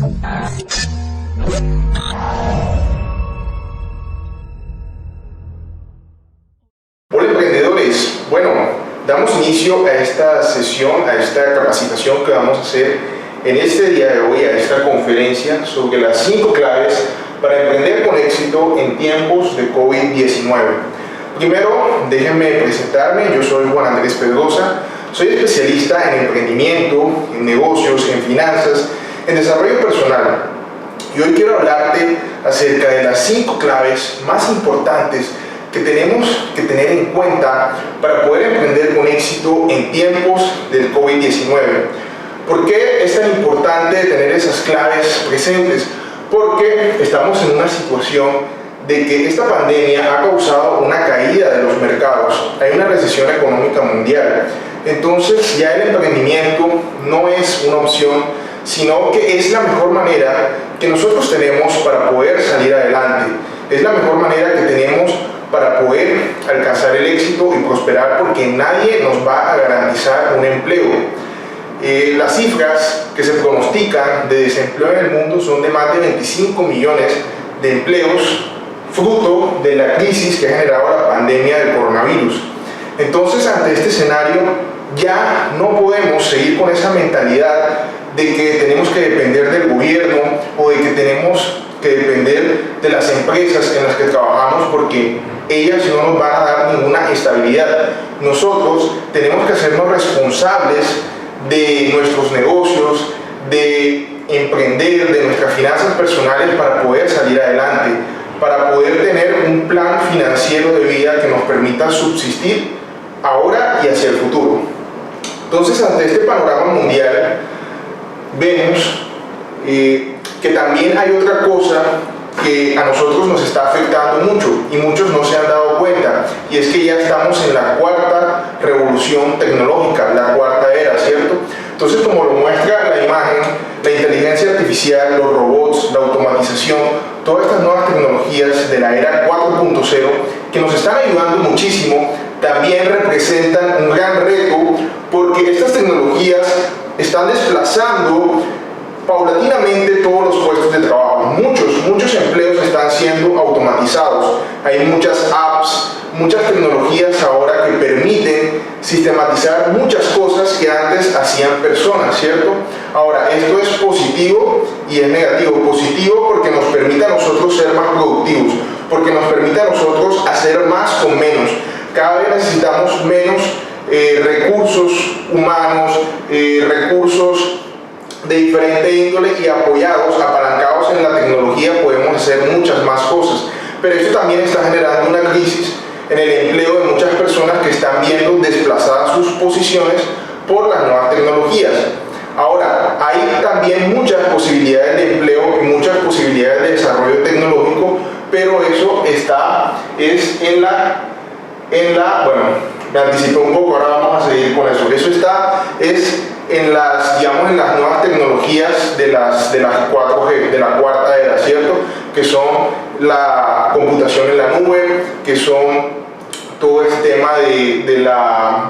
Hola emprendedores, bueno, damos inicio a esta sesión, a esta capacitación que vamos a hacer en este día de hoy, a esta conferencia sobre las 5 claves para emprender con éxito en tiempos de COVID-19. Primero, déjenme presentarme, yo soy Juan Andrés Pedrosa, soy especialista en emprendimiento, en negocios, en finanzas, en desarrollo personal. Y hoy quiero hablarte acerca de las 5 claves más importantes que tenemos que tener en cuenta para poder emprender con éxito en tiempos del COVID-19. ¿Por qué es tan importante tener esas claves presentes? Porque estamos en una situación de que esta pandemia ha causado una caída de los mercados, hay una recesión económica mundial. Entonces ya el emprendimiento no es una opción, sino que es la mejor manera que nosotros tenemos para poder salir adelante. Es la mejor manera que tenemos para poder alcanzar el éxito y prosperar, porque nadie nos va a garantizar un empleo. Las cifras que se pronostican de desempleo en el mundo son de más de 25 millones de empleos, fruto de la crisis que ha generado la pandemia del coronavirus. Entonces, ante este escenario, ya no podemos seguir con esa mentalidad de que tenemos que depender del gobierno o de que tenemos que depender de las empresas en las que trabajamos, porque ellas no nos van a dar ninguna estabilidad. Nosotros tenemos que hacernos responsables de nuestros negocios, de emprender, de nuestras finanzas personales para poder salir adelante, para poder tener un plan financiero de vida que nos permita subsistir ahora y hacia el futuro. Entonces, ante este panorama mundial, vemos que también hay otra cosa que a nosotros nos está afectando mucho y muchos no se han dado cuenta, y es que ya estamos en la 4ª revolución tecnológica, la 4ª era, ¿cierto? Entonces, como lo muestra la imagen, la inteligencia artificial, los robots, la automatización, todas estas nuevas tecnologías de la era 4.0 que nos están ayudando muchísimo, también representan un gran reto, porque estas tecnologías están desplazando paulatinamente todos los puestos de trabajo. Muchos empleos están siendo automatizados. Hay muchas apps, muchas tecnologías ahora que permiten sistematizar muchas cosas que antes hacían personas, ¿cierto? Ahora, esto es positivo y es negativo. Positivo porque nos permite a nosotros ser más productivos, porque nos permite a nosotros hacer más con menos. Cada vez necesitamos menos recursos humanos, recursos de diferente índole, y apoyados, apalancados en la tecnología, podemos hacer muchas más cosas. Pero esto también está generando una crisis en el empleo de muchas personas que están viendo desplazadas sus posiciones por las nuevas tecnologías. Ahora, hay también muchas posibilidades de empleo y muchas posibilidades de desarrollo tecnológico, pero eso bueno, me anticipé un poco, ahora vamos a seguir con eso. Eso en las nuevas tecnologías de las 4G, de la 4ª era, ¿cierto? Que son la computación en la nube, que son todo este tema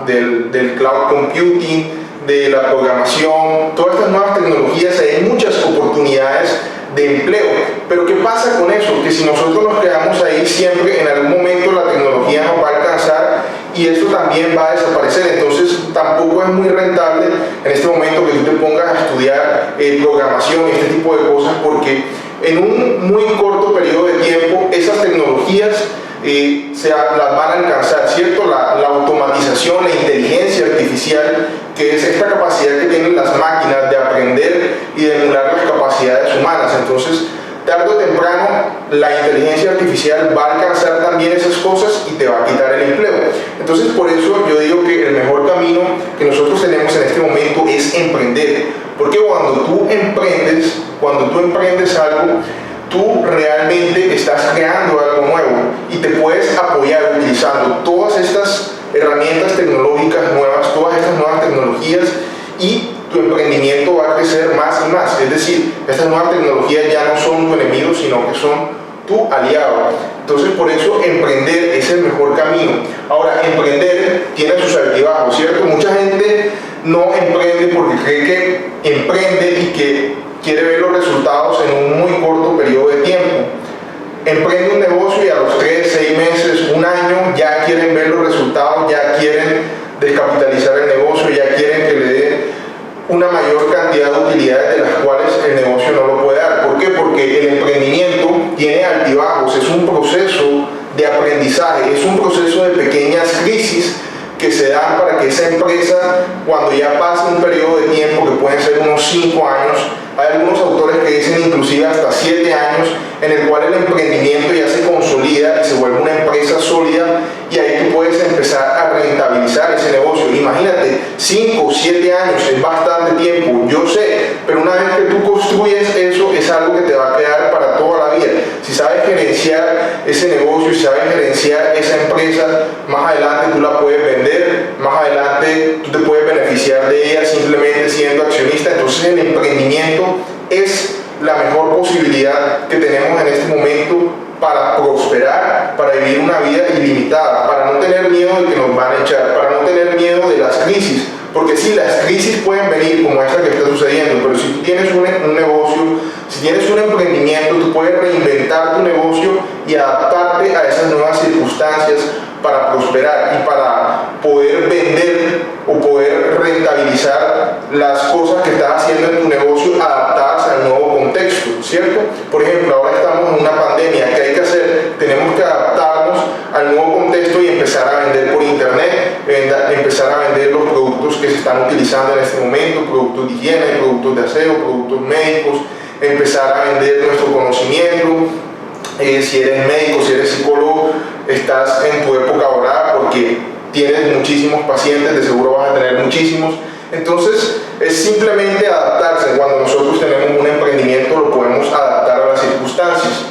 del cloud computing, de la programación, todas estas nuevas tecnologías. Hay muchas oportunidades de empleo, pero ¿qué pasa con eso? Que si nosotros nos quedamos ahí, siempre en algún momento la tecnología nos va a alcanzar y eso también va a desaparecer. Entonces tampoco es muy rentable en este momento que tú te pongas a estudiar programación y este tipo de cosas, porque en un muy corto periodo de tiempo esas tecnologías las van a alcanzar, ¿cierto? La automatización, la inteligencia artificial, que es esta capacidad que tienen las máquinas de aprender y de emular las capacidades humanas. Entonces, tarde o temprano, la inteligencia artificial va a alcanzar también esas cosas y te va a quitar el empleo. Entonces, por eso yo digo que el mejor camino que nosotros tenemos en este momento es emprender. Porque cuando tú emprendes algo, tú realmente estás creando algo nuevo y te puedes apoyar utilizando todas estas herramientas tecnológicas nuevas, todas estas nuevas tecnologías, y tu emprendimiento va a crecer más y más. Es decir, estas nuevas tecnologías ya no son tu enemigo, sino que son tu aliado. Entonces, por eso emprender es el mejor camino. Ahora, emprender tiene sus altibajos, ¿cierto? Mucha gente no emprende porque cree que emprende y que quiere ver los resultados en un muy corto periodo de tiempo. Emprende un negocio y a los 3, 6 meses, un año, ya quieren ver los resultados, ya quieren descapitalizar el negocio, ya quieren que le dé una mayor cantidad de utilidades de las cuales el negocio no lo puede dar. ¿Por qué? Porque el emprendimiento tiene altibajos, es un proceso de aprendizaje, es un proceso de pequeñas crisis que se dan para que esa empresa, cuando ya pasa un periodo de tiempo, que pueden ser unos 5 años, hay algunos autores que dicen inclusive hasta 7 años, en el cual el emprendimiento ya se consolida y se vuelve una empresa sólida, y ahí tú puedes empezar a rentabilizar ese negocio. Imagínate, 5 o 7 años es bastante tiempo, yo sé, pero una vez que tú construyes eso, es algo que te va a quedar para toda la vida. Si sabes gerenciar ese negocio, si sabes gerenciar esa empresa, más adelante tú la puedes vender, más adelante tú te puedes beneficiar de ella simplemente siendo accionista. Entonces el emprendimiento es la mejor posibilidad que tenemos en este momento para prosperar, para vivir una vida ilimitada, para no tener miedo de que nos van a echar, para no tener miedo de las crisis, porque sí, las crisis pueden venir como esta que está sucediendo, pero si tú tienes un negocio, si tienes un emprendimiento, tú puedes reinventar tu negocio y adaptarte a esas nuevas circunstancias para prosperar y para poder vender o poder rentabilizar las cosas que estás haciendo en tu negocio adaptadas al nuevo contexto, ¿cierto? Por ejemplo, ahora estamos en una pandemia. ¿Qué hay que hacer? Tenemos que adaptarnos al nuevo contexto y empezar a vender por internet, empezar a vender los productos que se están utilizando en este momento, productos de higiene, productos de aseo, productos médicos, empezar a vender nuestro conocimiento. Si eres médico, si eres psicólogo, estás en tu época dorada porque tienes muchísimos pacientes, de seguro vas a tener muchísimos. Entonces es simplemente adaptarse. Cuando nosotros tenemos un emprendimiento lo podemos adaptar a las circunstancias.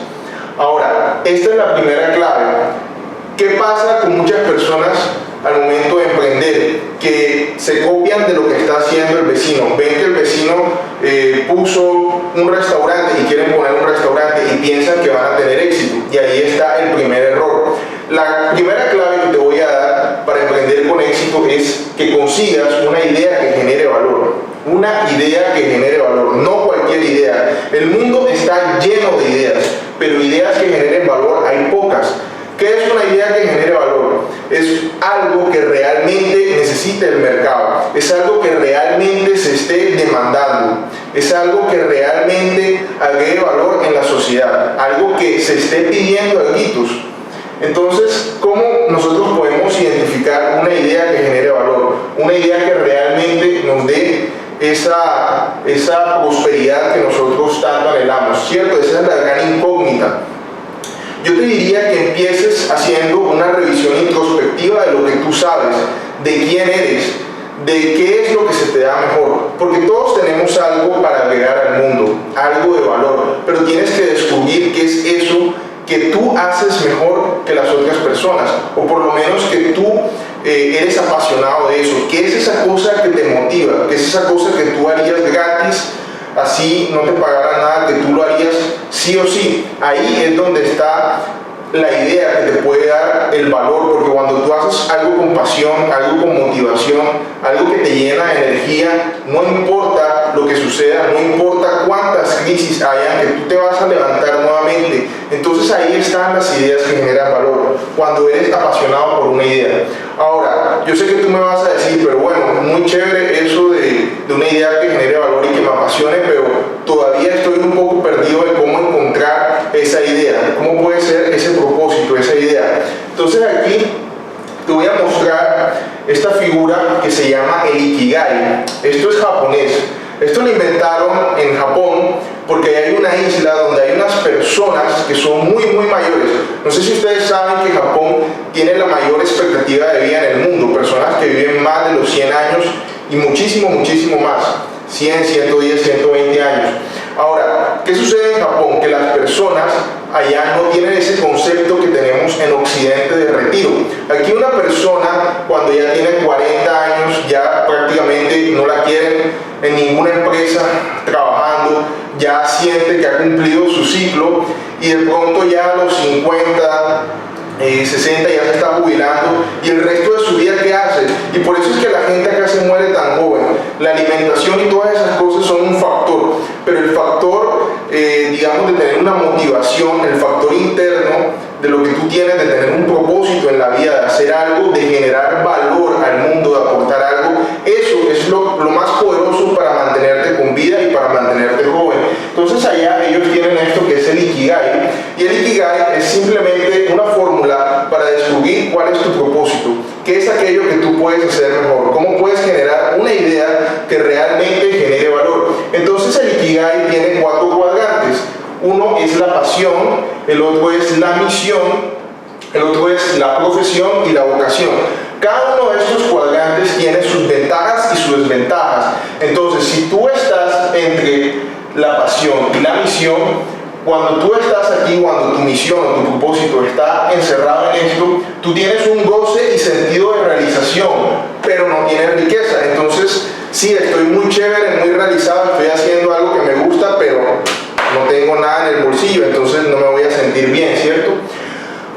Ahora, esta es la primera clave. ¿Qué pasa con muchas personas al momento de emprender? Que se copian de lo que está haciendo el vecino. Ven que el vecino puso un restaurante y quieren poner un restaurante y piensan que van a tener éxito. Y ahí está el primer error. La primera clave que te voy a dar para emprender con éxito es que consigas una idea que genere valor. Una idea que genere valor, no cualquier idea. El mundo está lleno de ideas, pero ideas que generen valor hay pocas. ¿Qué es una idea que genere valor? Es algo que realmente necesite el mercado, es algo que realmente se esté demandando, es algo que realmente agregue valor en la sociedad, algo que se esté pidiendo a gritos. Entonces, ¿cómo nosotros podemos identificar una idea que genere valor? Una idea que realmente nos dé esa prosperidad que nosotros tanto anhelamos, ¿cierto? Esa es la gran incógnita. Yo te diría que empieces haciendo una revisión introspectiva de lo que tú sabes, de quién eres, de qué es lo que se te da mejor, porque todos tenemos algo para agregar al mundo, algo de valor, pero tienes que descubrir qué es eso que tú haces mejor que las otras personas, o por lo menos que tú eres apasionado de eso, qué es esa cosa que te motiva, qué es esa cosa que tú harías gratis, así no te pagaran nada, que tú lo harías sí o sí. Ahí es donde está la idea que te puede dar el valor, porque cuando tú haces algo con pasión, algo con motivación, algo que te llena de energía, no importa lo que suceda, no importa cuántas crisis hayan, que tú te vas a levantar nuevamente. Entonces ahí están las ideas que generan valor, cuando eres apasionado por una idea. Ahora, yo sé que tú me vas a decir, pero bueno, muy chévere eso de una idea que genere valor y que me apasione, pero todavía estoy un poco perdido de cómo encontrar esa idea, cómo puede ser ese propósito, esa idea. Entonces aquí te voy a mostrar esta figura que se llama el Ikigai. Esto es japonés. Esto lo inventaron en Japón porque hay una isla donde hay unas personas que son muy mayores. No sé si ustedes saben que Japón tiene la mayor expectativa de vida en el mundo, personas que viven más de los 100 años y muchísimo más, 100, 110, 120 años. Ahora, ¿qué sucede en Japón? Que las personas allá no tienen ese concepto que tenemos en Occidente de retiro. Aquí una persona cuando ya tiene 40 años ya prácticamente no la quieren en ninguna empresa trabajando, ya siente que ha cumplido su ciclo y de pronto ya a los 50, 60 ya se está jubilando, y el resto de su vida ¿qué hace? Y por eso es que la gente acá se muere tan joven. La alimentación y todas esas cosas son un factor, pero el factor, digamos, de tener una motivación, el factor interno de lo que tú tienes, de tener un propósito en la vida, de hacer algo, de generar valor al mundo, de aportar algo, eso es lo más poderoso para mantenerte con vida y para mantenerte joven. Entonces allá ellos tienen esto que es el Ikigai, y el Ikigai es simplemente una fórmula para descubrir cuál es tu propósito, qué es aquello que tú puedes hacer mejor, cómo puedes generar una idea que realmente genere valor. Entonces el Ikigai tiene 4 cuadrantes. Uno es la pasión, el otro es la misión, el otro es la profesión y la vocación. Cada uno de estos cuadrantes tiene sus ventajas y sus desventajas. Entonces, si tú estás entre la pasión y la misión, cuando tú estás aquí, cuando tu misión o tu propósito está encerrado en esto, tú tienes un goce y sentido de realización, pero no tienes riqueza. Entonces, sí, estoy muy chévere, muy realizado, estoy haciendo algo que me gusta, pero no tengo nada en el bolsillo, entonces no me voy a sentir bien, ¿cierto?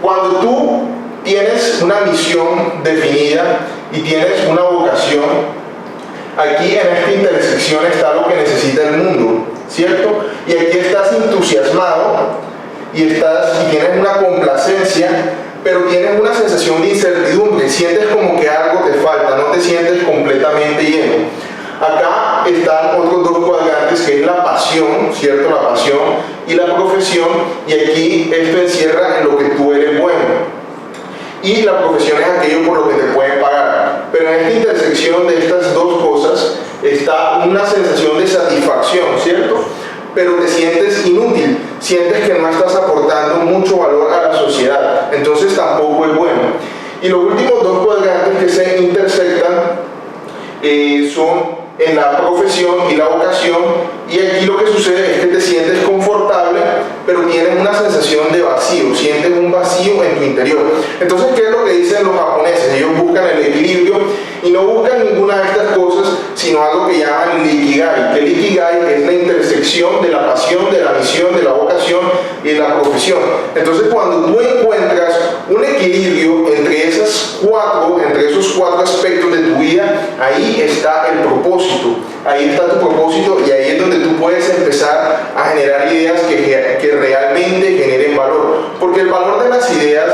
Cuando tú tienes una misión definida y tienes una vocación, aquí en esta intersección está lo que necesita el mundo, ¿cierto? Y aquí estás entusiasmado y tienes una complacencia, pero tienes una sensación de incertidumbre, sientes como que algo te falta, no te sientes completamente lleno. Acá están otros 2 cuadrantes, que es la pasión, ¿cierto? La pasión y la profesión, y aquí esto encierra en lo que tú eres bueno. Y la profesión es aquello por lo que te pueden pagar. Pero en esta intersección de estas 2 cosas está una sensación de satisfacción, ¿cierto? Pero te sientes inútil, sientes que no estás aportando mucho valor a la sociedad, entonces tampoco es bueno. Y los últimos 2 cuadrantes que se intersectan son en la profesión y la vocación, y aquí lo que sucede es que te sientes confortable, pero tienes una sensación de vacío, sientes un vacío en tu interior. Entonces, ¿qué es lo que dicen los japoneses? Ellos buscan el equilibrio y no buscan ninguna de estas cosas, sino algo que llaman el Ikigai. El Ikigai es la intersección de la pasión, de la misión, de la vocación y de la profesión. Entonces, cuando tú encuentras un equilibrio entre esos 4 aspectos de tu vida, ahí está el propósito. Ahí está tu propósito, y ahí es donde tú puedes empezar a generar ideas que realmente generen valor. Porque el valor de las ideas,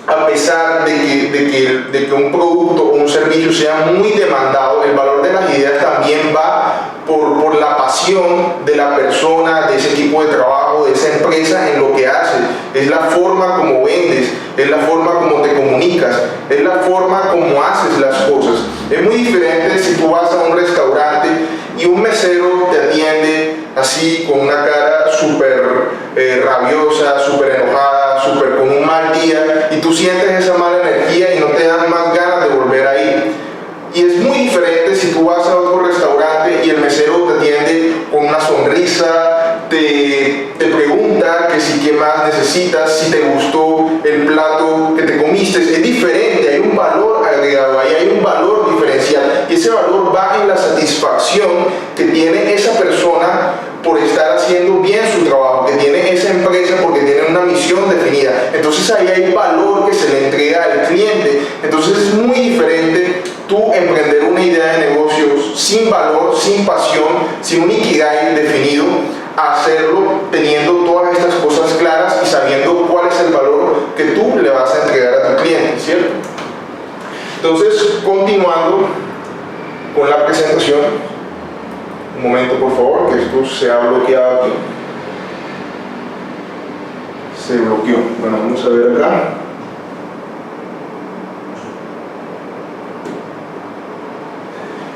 a pesar de que un producto o un servicio sea muy demandado, el valor de las ideas también va por la pasión de la persona, de ese equipo de trabajo, de esa empresa en lo que hace. Es la forma como vendes, es la forma como te comunicas, es la forma como haces las cosas. Es muy diferente si tú vas a un restaurante y un mesero te atiende así con una cara súper rabiosa, súper enojada, súper con un mal día, y tú sientes esa mala energía y no te dan más ganas de volver ahí. Y es muy diferente si tú vas a otro restaurante y el mesero te atiende con una sonrisa, te pregunta que si qué más necesitas, si te gustó el plato que te comiste. Es diferente, hay un valor agregado, ahí hay un valor diferencial, y ese valor va en la satisfacción que tiene esa persona por estar haciendo bien su trabajo, que tiene esa empresa porque tiene una misión definida. Entonces ahí hay valor que se le entrega al cliente. Entonces es muy diferente tú emprender una idea de negocios sin valor, sin pasión, sin un Ikigai definido, a hacerlo teniendo todas estas cosas claras y sabiendo cuál es el valor que tú le vas a entregar a tu cliente, ¿cierto? Entonces, continuando con la presentación, un momento por favor, que esto se ha bloqueado aquí. Se bloqueó. Bueno, vamos a ver acá.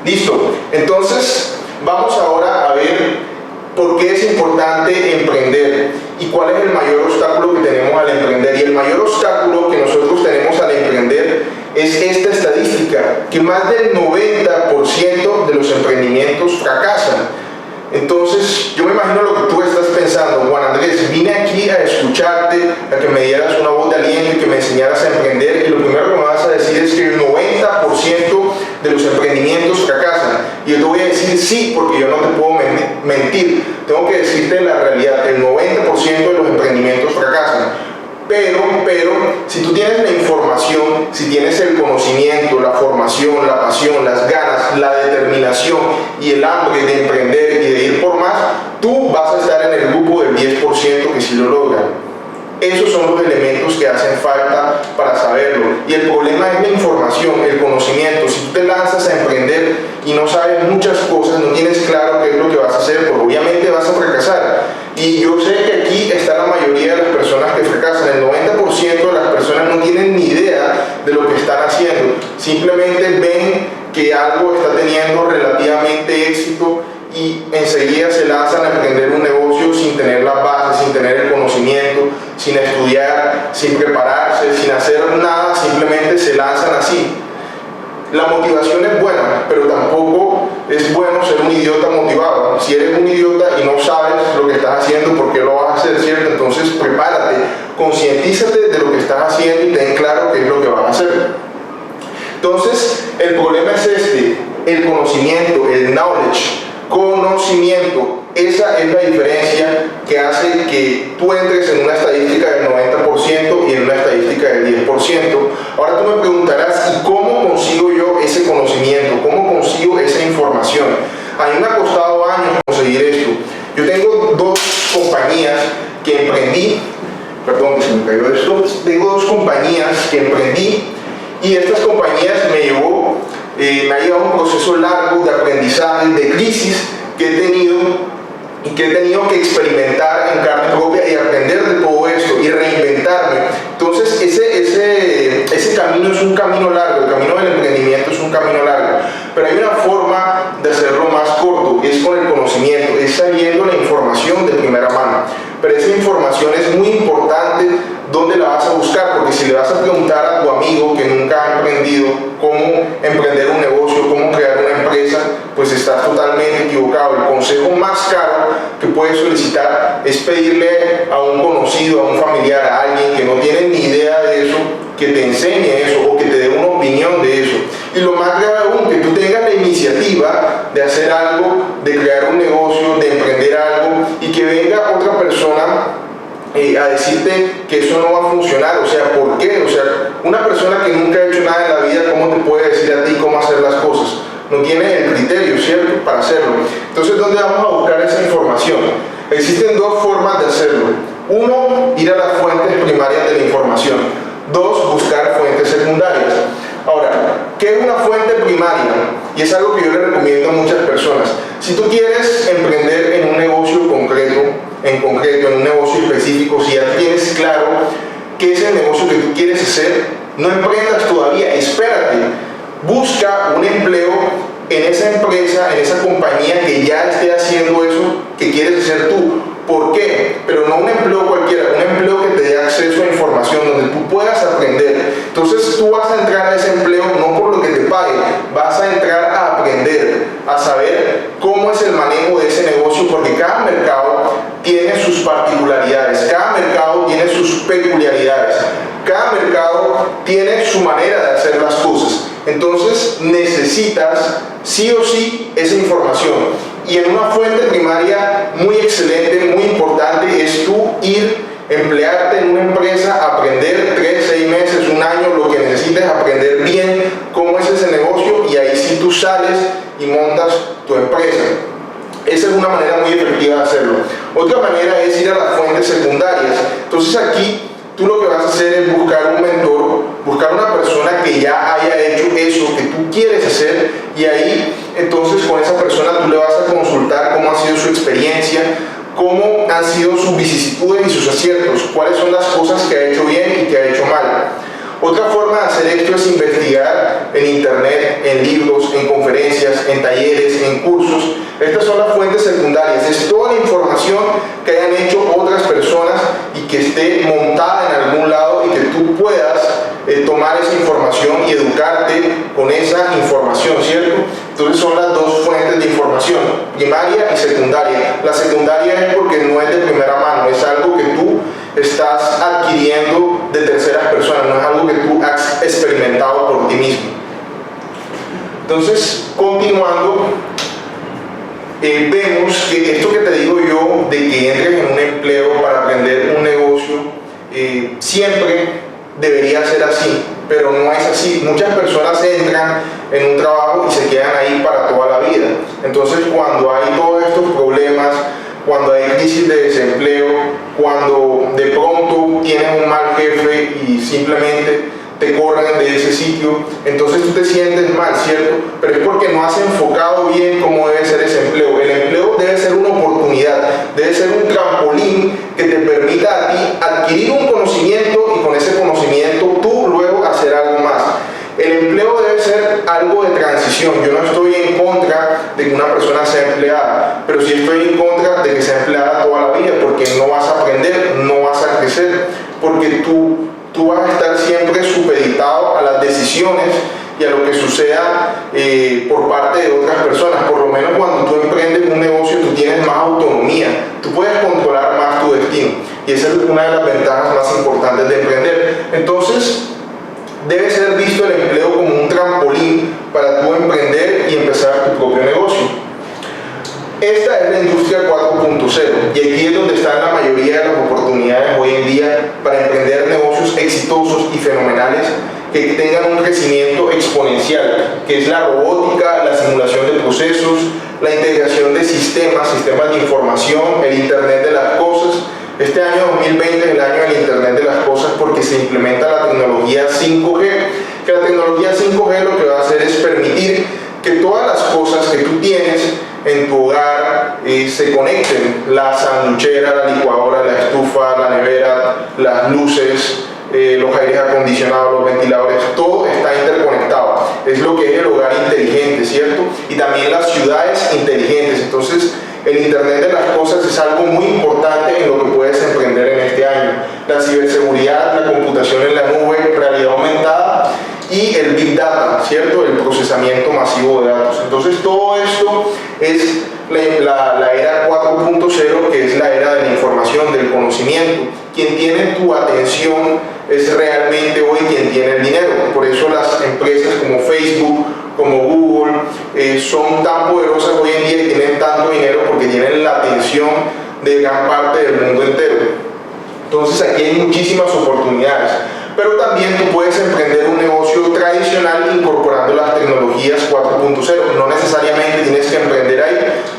Listo. Entonces, vamos ahora a ver por qué es importante emprender y cuál es el mayor obstáculo que tenemos al emprender. Y el mayor obstáculo que nosotros tenemos al emprender es esta estadística, que más del 90% de los emprendimientos fracasan. Entonces, yo me imagino lo que tú estás pensando: Juan Andrés, vine aquí a escucharte, a que me dieras una voz de aliento y que me enseñaras a emprender, y lo primero que me vas a decir es que el 90% de los emprendimientos fracasan. Y yo te voy a decir sí, porque yo no te puedo mentir. Tengo que decirte la realidad: el 90% de los emprendimientos fracasan. Pero si tú tienes la información, si tienes el conocimiento, la formación, la pasión, las ganas, la determinación y el hambre de emprender y de ir por más, tú vas a estar en el grupo del 10% que sí lo logra. Esos son los elementos que hacen falta para saberlo. Y el problema es la información, el conocimiento. Si tú te lanzas a emprender y no sabes muchas cosas, no tienes claro qué es lo que vas a hacer, pues obviamente vas a fracasar. Y yo sé que aquí está la mayoría de las personas que fracasan. El 90% de las personas no tienen ni idea de lo que están haciendo. Simplemente ven que algo está teniendo relativamente éxito y enseguida se lanzan a emprender un negocio sin tener las bases, sin tener el conocimiento, sin estudiar, sin prepararse, sin hacer nada, simplemente se lanzan así. La motivación es buena, pero tampoco es bueno ser un idiota motivado. Si eres un idiota y no sabes lo que estás haciendo, ¿por qué lo vas a hacer, cierto? Entonces prepárate, concientízate de lo que estás haciendo y ten claro qué es lo que vas a hacer. Entonces, el problema es este, el conocimiento, el knowledge. Conocimiento, esa es la diferencia que hace que tú entres en una estadística del 90% y en una estadística del 10%. Ahora tú me preguntarás, ¿y cómo consigo yo ese conocimiento? ¿Cómo consigo esa información? A mí me ha costado años conseguir esto. Yo tengo dos compañías que emprendí, perdón, se me cayó esto, tengo dos compañías que emprendí y estas compañías me ha llevado un proceso largo de aprendizaje, de crisis que he tenido y que he tenido que experimentar en carne propia y aprender de todo esto y reinventarme. Entonces ese camino es un camino largo, el camino del emprendimiento es un camino largo, pero hay una forma de hacerlo más corto, es con el conocimiento, es sabiendo la información de primera mano. Pero esa información es muy importante. ¿Dónde la vas a buscar? Porque si le vas a preguntar a tu amigo que nunca ha emprendido cómo emprender un negocio, cómo crear una empresa, pues estás totalmente equivocado. El consejo más caro que puedes solicitar es pedirle a un conocido, a un familiar, a alguien que no tiene ni idea de eso, que te enseñe eso o que te dé una opinión de eso. Y lo más grave aún, que tú tengas la iniciativa de hacer algo, de crear un negocio, de emprender algo y que venga otra persona a decirte que eso no va a funcionar. O sea, ¿por qué? O sea, una persona que nunca ha hecho nada en la vida, ¿cómo te puede decir a ti cómo hacer las cosas? No tiene el criterio, ¿cierto?, para hacerlo. Entonces, ¿dónde vamos a buscar esa información? Existen dos formas de hacerlo. Uno, ir a las fuentes primarias de la información. Dos, buscar fuentes secundarias. Ahora, ¿qué es una fuente primaria? Y es algo que yo le recomiendo a muchas personas. Si tú quieres emprender en un negocio en concreto, en un negocio específico, si ya tienes claro qué es el negocio que tú quieres hacer, no emprendas todavía, espérate, busca un empleo en esa empresa, en esa compañía que ya esté haciendo eso que quieres hacer tú. ¿Por qué? Pero no un empleo cualquiera, un empleo que te dé acceso a información, donde tú puedas aprender. Entonces tú vas a entrar a ese empleo no por lo que te paguen, vas a entrar a aprender, a saber cómo es el manejo de ese negocio, porque cada mercado tiene sus particularidades, cada mercado tiene sus peculiaridades, cada mercado tiene su manera de hacer las cosas. Entonces necesitas sí o sí esa información. Y en una fuente primaria muy excelente, muy importante, es tú emplearte en una empresa, aprender 3, 6 meses, un año, lo que necesites, aprender bien cómo es ese negocio, y ahí sí tú sales y montas tu empresa. Esa es una manera muy efectiva de hacerlo. Otra manera es ir a las fuentes secundarias. Entonces aquí tú lo que vas a hacer es buscar un mentor, buscar una persona que ya haya hecho eso que tú quieres hacer, y ahí entonces con esa persona tú le vas a consultar cómo ha sido su experiencia, cómo han sido sus vicisitudes y sus aciertos, cuáles son las cosas que ha hecho bien y que ha hecho mal. Otra forma de hacer esto es investigar en internet, en libros, en conferencias, en talleres, en cursos. Estas son las fuentes secundarias, es toda la información que hayan hecho otras personas y que esté montada en algún lado y que tú puedas tomar esa información y educarte con esa información, ¿cierto? Entonces son las dos fuentes de información, primaria y secundaria. La secundaria es porque no es de primera mano, es algo que tú estás adquiriendo de terceras personas, no es algo que tú has experimentado por ti mismo. Entonces, continuando, vemos que esto que te digo yo, de que entres en un empleo para aprender un negocio, siempre decir, muchas personas entran en un trabajo y se quedan ahí para toda la vida. Entonces, cuando hay todos estos problemas, cuando hay crisis de desempleo, cuando de pronto tienes un mal jefe y simplemente te corren de ese sitio, entonces tú te sientes mal, ¿cierto? Pero es porque no has enfocado bien cómo debe ser ese empleo. El empleo debe ser una oportunidad, debe ser un trampolín que te permita a ti adquirir un conocimiento y con ese conocimiento tú luego hacer algo más. El empleo debe ser algo de transición. Yo no estoy en contra de que una persona sea empleada, pero sí estoy en contra de que sea empleada toda la vida, porque no vas a aprender, no vas a crecer, porque tú vas a estar siempre supeditado a las decisiones y a lo que suceda por parte de otras personas. Por lo menos cuando tú emprendes un negocio, tú tienes más autonomía, tú puedes controlar más tu destino, y esa es una de las ventajas más importantes de emprender. Entonces, debe ser visto el empleo como un trampolín para tú emprender y empezar tu propio negocio. Esta es la industria 4.0 y aquí es donde están la mayoría de las oportunidades hoy en día para emprender negocios exitosos y fenomenales que tengan un crecimiento exponencial, que es la robótica, la simulación de procesos, la integración de sistemas de información, el Internet de las cosas. Este año 2020 es el año del Internet de las cosas porque se implementa la tecnología 5G, que la tecnología 5G lo que va a hacer es permitir que todas las cosas que tú tienes en tu hogar se conecten: la sanduchera, la licuadora, la estufa, la nevera, las luces, los aires acondicionados, los ventiladores, todo está interconectado. Es lo que es el hogar inteligente, ¿cierto? Y también las ciudades inteligentes. Entonces, el Internet de las cosas es algo muy importante en lo que puedes emprender en este año. La ciberseguridad, la computación en la nube, realidad aumentada y el Big Data, ¿cierto? El procesamiento masivo de datos. Entonces, todo esto es la era 4.0, que es la era de la información, del conocimiento. Quien tiene tu atención es realmente hoy quien tiene el dinero. Por eso las empresas como Facebook, como Google, son tan poderosas hoy en día y tienen tanto dinero porque tienen la atención de gran parte del mundo entero. Entonces aquí hay muchísimas oportunidades, pero también tú puedes emprender un negocio tradicional incorporando las tecnologías 4.0. No necesariamente tienes que emprender ahí.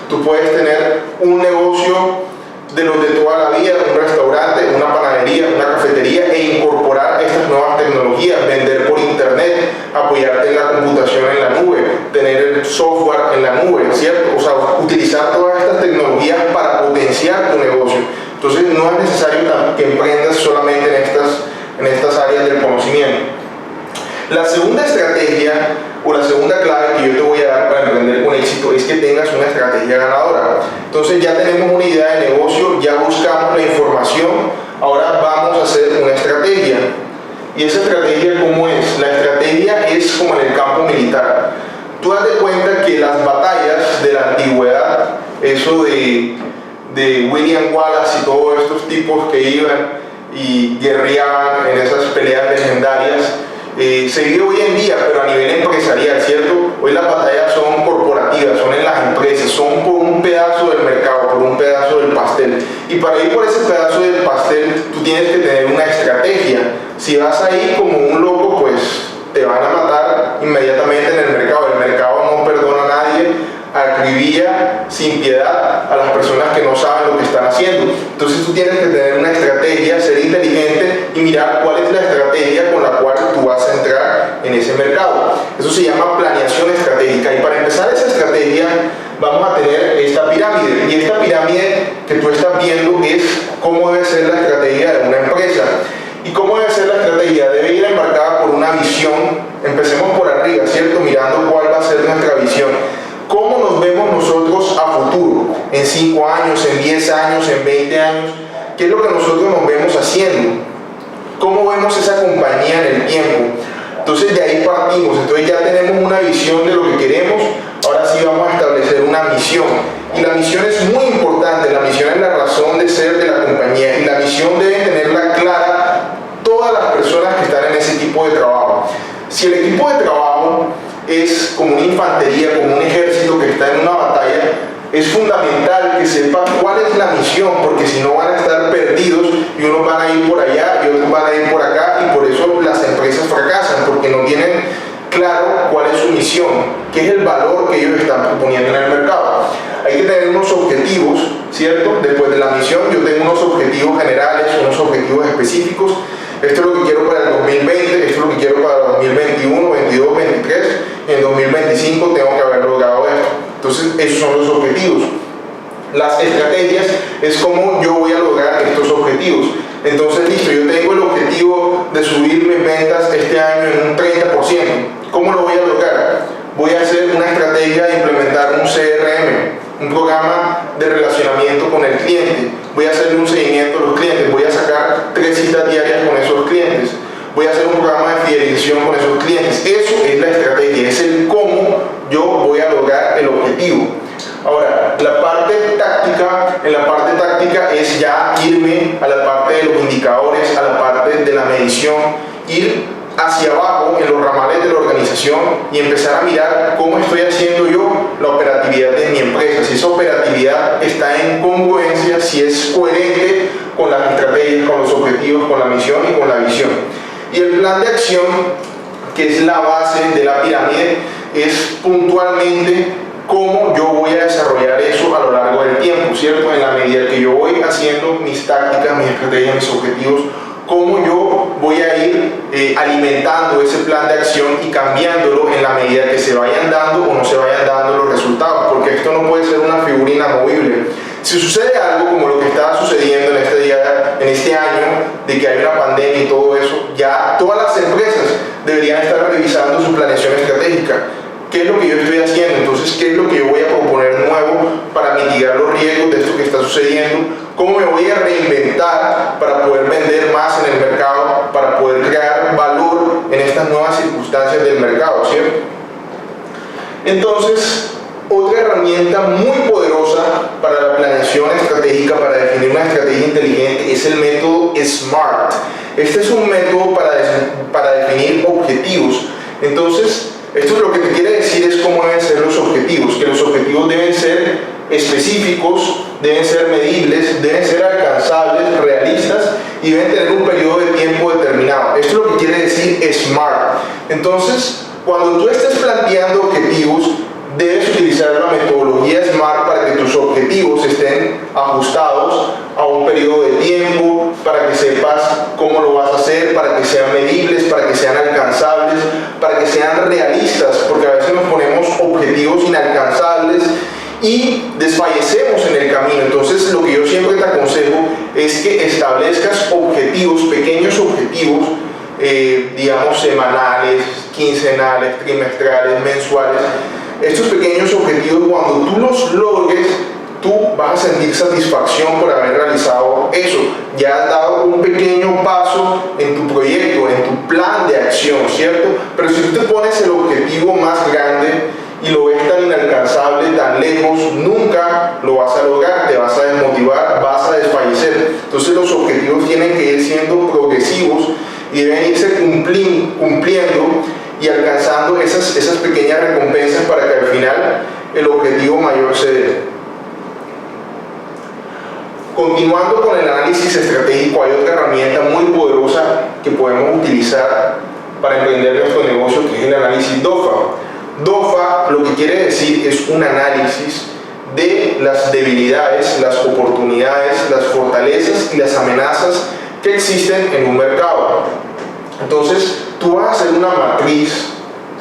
Tú puedes tener un negocio de los de toda la vida, un restaurante, una panadería, una cafetería, e incorporar estas nuevas tecnologías, vender por internet, apoyarte en la computación en la nube, tener el software en la nube, ¿cierto? O sea, utilizar todas estas tecnologías para potenciar tu negocio. Entonces no es necesario que emprendas solamente en estas áreas del conocimiento. La segunda estrategia o la segunda clave que yo te voy a dar para emprender con éxito es que tengas una estrategia ganadora. Entonces ya tenemos una idea de negocio, ya buscamos la información, ahora vamos a hacer una estrategia. ¿Y esa estrategia cómo es? La estrategia es como en el campo militar. Tú das de cuenta que las batallas de la antigüedad, eso de William Wallace y todos estos tipos que iban y guerreaban en esas peleas legendarias, se vive hoy en día, pero a nivel empresarial, ¿cierto? Hoy las batallas son corporativas, son en las empresas, son por un pedazo del mercado, por un pedazo del pastel. Y para ir por ese pedazo del pastel, tú tienes que tener una estrategia. Si vas ahí como un loco, pues te van a matar inmediatamente en el mercado. El mercado no perdona a nadie, acribilla sin piedad a las personas que no saben lo que están haciendo. Entonces tú tienes que tener una estrategia, ser inteligente y mirar cuál es la estrategia con la cual tú vas a entrar en ese mercado. Eso se llama planeación estratégica. Y para empezar esa estrategia vamos a tener esta pirámide. Y esta pirámide que tú estás viendo es cómo debe ser la estrategia de una empresa. ¿Y cómo debe ser la estrategia? Debe ir embarcada por una visión. Empecemos por arriba, ¿cierto? Mirando cuál va a ser nuestra visión. ¿Cómo nos vemos nosotros a futuro? En 5 años, en 10 años, en 20 años. ¿Qué es lo que nosotros nos vemos haciendo? ¿Cómo vemos esa compañía en el tiempo? Entonces de ahí partimos. Entonces ya tenemos una visión de lo que queremos. Ahora sí vamos a establecer una misión. Y la misión es muy importante. La misión es la razón de ser de la compañía. Y la misión debe tenerla clara todas las personas que están en ese equipo de trabajo. Si el equipo de trabajo es como una infantería, como un ejército que está en una batalla, es fundamental que sepan cuál es la misión, porque si no van a estar perdidos y unos van a ir por allá y otros van a ir por acá, y por eso las empresas fracasan, porque no tienen qué es el valor que ellos están proponiendo en el mercado. Hay que tener unos objetivos, ¿cierto? Después de la misión yo tengo unos objetivos generales, unos objetivos específicos. Esto es lo que quiero para el 2020, esto es lo que quiero para el 2021, 22, 23. En 2025 tengo que haber logrado esto. Entonces, esos son los objetivos. Las estrategias es cómo yo voy a lograr estos objetivos. Entonces, listo, yo tengo el objetivo de subir mis ventas este año en un 30%. ¿Cómo lo voy a lograr? Voy a hacer una estrategia de implementar un CRM, un programa de relacionamiento con el cliente. Voy a hacerle un seguimiento a los clientes. Voy a sacar 3 citas diarias con esos clientes. Voy a hacer un programa de fidelización con esos clientes. Eso es la estrategia, es el cómo yo voy a lograr el objetivo. Ahora, la parte táctica, en la parte táctica es ya irme a la parte de los indicadores, a la parte de la medición, ir hacia abajo en los ramales de la organización y empezar a mirar cómo estoy haciendo yo la operatividad de mi empresa, si esa operatividad está en congruencia, si es coherente con las estrategias, con los objetivos, con la misión y con la visión. Y el plan de acción, que es la base de la pirámide, es puntualmente cómo yo voy a desarrollar eso a lo largo del tiempo, ¿cierto? En la medida que yo voy haciendo mis tácticas, mis estrategias, mis objetivos, cómo yo voy a ir alimentando ese plan de acción y cambiándolo en la medida que se vayan dando o no se vayan dando los resultados, porque esto no puede ser una figura inamovible. Si sucede algo como lo que está sucediendo en este año, de que hay una pandemia y todo eso, ya todas las empresas deberían estar revisando su planeación estratégica. ¿Qué es lo que yo estoy haciendo? Entonces, ¿qué es lo que yo voy a proponer nuevo para mitigar los riesgos de esto que está sucediendo? ¿Cómo me voy a reinventar para poder vender más en el mercado, para poder crear valor en estas nuevas circunstancias del mercado, ¿cierto? Entonces, otra herramienta muy poderosa para la planeación estratégica, para definir una estrategia inteligente, es el método SMART. Este es un método para definir objetivos. Entonces, esto es lo que te quiere decir es cómo deben ser los objetivos, que los objetivos deben ser específicos, deben ser medibles, deben ser alcanzables, realistas y deben tener un periodo de tiempo determinado. Esto es lo que quiere decir SMART. Entonces, cuando tú estés planteando objetivos, debes utilizar la metodología SMART para que tus objetivos estén ajustados a un periodo de tiempo, para que sepas cómo lo vas a hacer, para que sean medibles, para que sean alcanzables, para que sean realistas, porque a veces nos ponemos objetivos inalcanzables y desfallecemos en el camino. Entonces, lo que yo siempre te aconsejo es que establezcas objetivos, pequeños objetivos, digamos semanales, quincenales, trimestrales, mensuales. Estos pequeños objetivos, cuando tú los logres, tú vas a sentir satisfacción por haber realizado eso. Ya has dado un pequeño paso en tu proyecto, en tu plan de acción, ¿cierto? Pero si tú te pones el objetivo más grande y lo ves tan inalcanzable, tan lejos, nunca lo vas a lograr, te vas a desmotivar, vas a desfallecer. Entonces los objetivos tienen que ir siendo progresivos y deben irse cumpliendo y alcanzando esas pequeñas recompensas para que al final el objetivo mayor se dé. Continuando con el análisis estratégico, hay otra herramienta muy poderosa que podemos utilizar para emprender nuestro negocio, que es el análisis DOFA. DOFA lo que quiere decir es un análisis de las debilidades, las oportunidades, las fortalezas y las amenazas que existen en un mercado. Entonces, tú vas a hacer una matriz,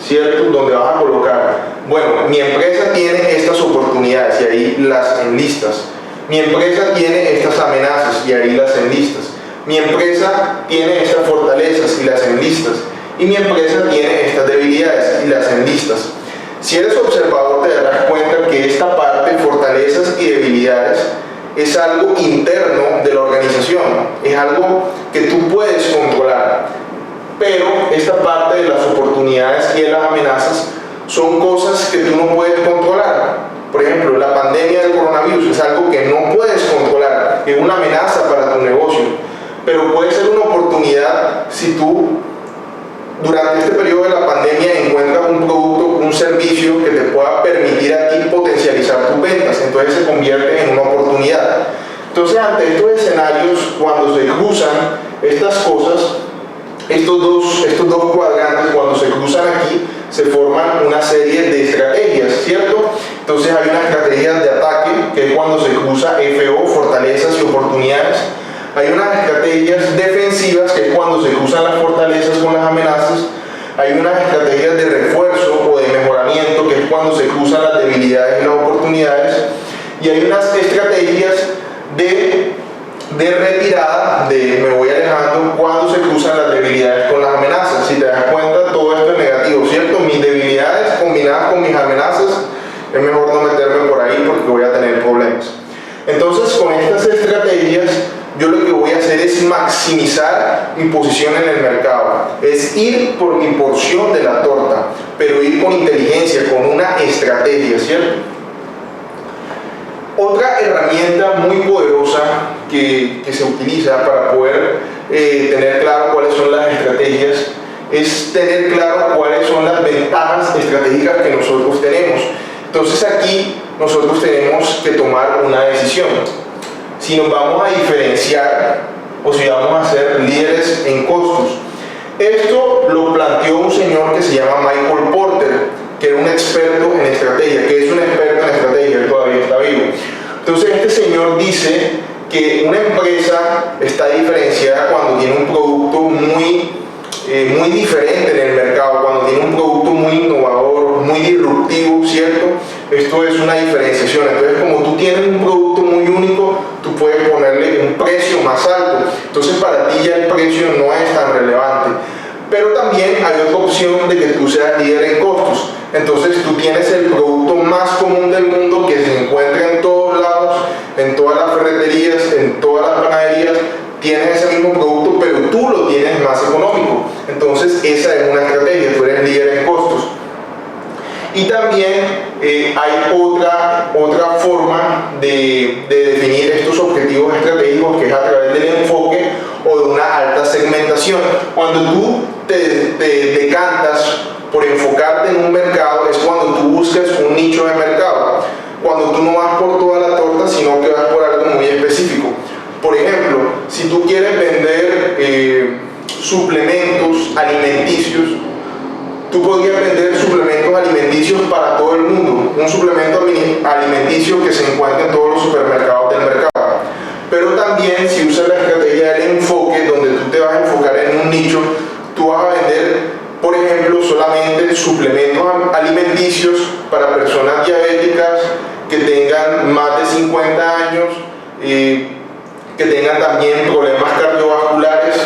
¿cierto? Donde vas a colocar, bueno, mi empresa tiene estas oportunidades y ahí las enlistas. Mi empresa tiene estas amenazas y ahí las enlistas. Mi empresa tiene estas fortalezas y las enlistas. Y mi empresa tiene estas debilidades y las enlistas. Si eres observador te darás cuenta que esta parte, fortalezas y debilidades, es algo interno de la organización, es algo que tú puedes controlar. Pero esta parte de las oportunidades y de las amenazas son cosas que tú no puedes controlar. Por ejemplo, la pandemia del coronavirus es algo que no puedes controlar, es una amenaza para tu negocio, pero puede ser una oportunidad si tú durante este periodo de la pandemia encuentras un producto, un servicio que te pueda permitir a ti potencializar tus ventas, entonces se convierte en una oportunidad. Entonces, ante estos escenarios, cuando se cruzan estas cosas, estos dos cuadrantes, cuando se cruzan aquí, se forman una serie de estrategias, ¿cierto? Entonces hay una estrategia de ataque, que es cuando se cruza FO, fortalezas y oportunidades. Hay unas estrategias defensivas, que es cuando se cruzan las fortalezas con las amenazas. Hay unas estrategias de refuerzo o de mejoramiento, que es cuando se cruzan las debilidades y las oportunidades. Y hay unas estrategias de retirada, de me voy alejando, cuando se cruzan las debilidades con las amenazas. Si te das cuenta, todo esto es negativo, ¿cierto? Mis debilidades combinadas con mis amenazas, es mejor no meterme por ahí porque voy a tener problemas. Entonces, con estas estrategias, yo lo que voy a hacer es maximizar mi posición en el mercado, es ir por mi porción de la torta, pero ir con inteligencia, con una estrategia, ¿cierto? Otra herramienta muy poderosa que se utiliza para poder tener claro cuáles son las estrategias es tener claro cuáles son las ventajas estratégicas que nosotros tenemos. Entonces aquí nosotros tenemos que tomar una decisión. Si nos vamos a diferenciar o si vamos a ser líderes en costos. Esto lo planteó un señor que se llama Michael Porter, que era un experto en estrategia, que es un experto en estrategia, él todavía está vivo. Entonces este señor dice que una empresa está diferenciada cuando tiene un producto muy diferente en el mercado, cuando tiene un producto muy innovador, muy disruptivo, ¿cierto? Esto es una diferenciación. Entonces, como tú tienes un producto muy único, tú puedes ponerle un precio más alto. Entonces, para ti ya el precio no es tan relevante. Pero también hay otra opción de que tú seas líder en costos. Entonces, tú tienes el producto más común del mundo que se encuentra en todos lados, en todas las ferreterías, en todas las panaderías. Tienes ese mismo producto, pero tú lo tienes más económico. Entonces, esa es una estrategia, tú eres líder en costos. Y también hay otra forma de definir estos objetivos estratégicos, que es a través del enfoque o de una alta segmentación. Cuando tú te decantas por enfocarte en un mercado, es cuando tú buscas un nicho de mercado. Cuando tú no vas por toda la torta, sino que vas por algo muy específico. Por ejemplo, si tú quieres vender suplementos alimenticios, tú podrías vender suplementos alimenticios para todo el mundo, un suplemento alimenticio que se encuentra en todos los supermercados del mercado. Pero también, si usas la estrategia del enfoque, donde tú te vas a enfocar en un nicho, tú vas a vender, por ejemplo, solamente suplementos alimenticios para personas diabéticas que tengan más de 50 años, que tengan también problemas cardiovasculares,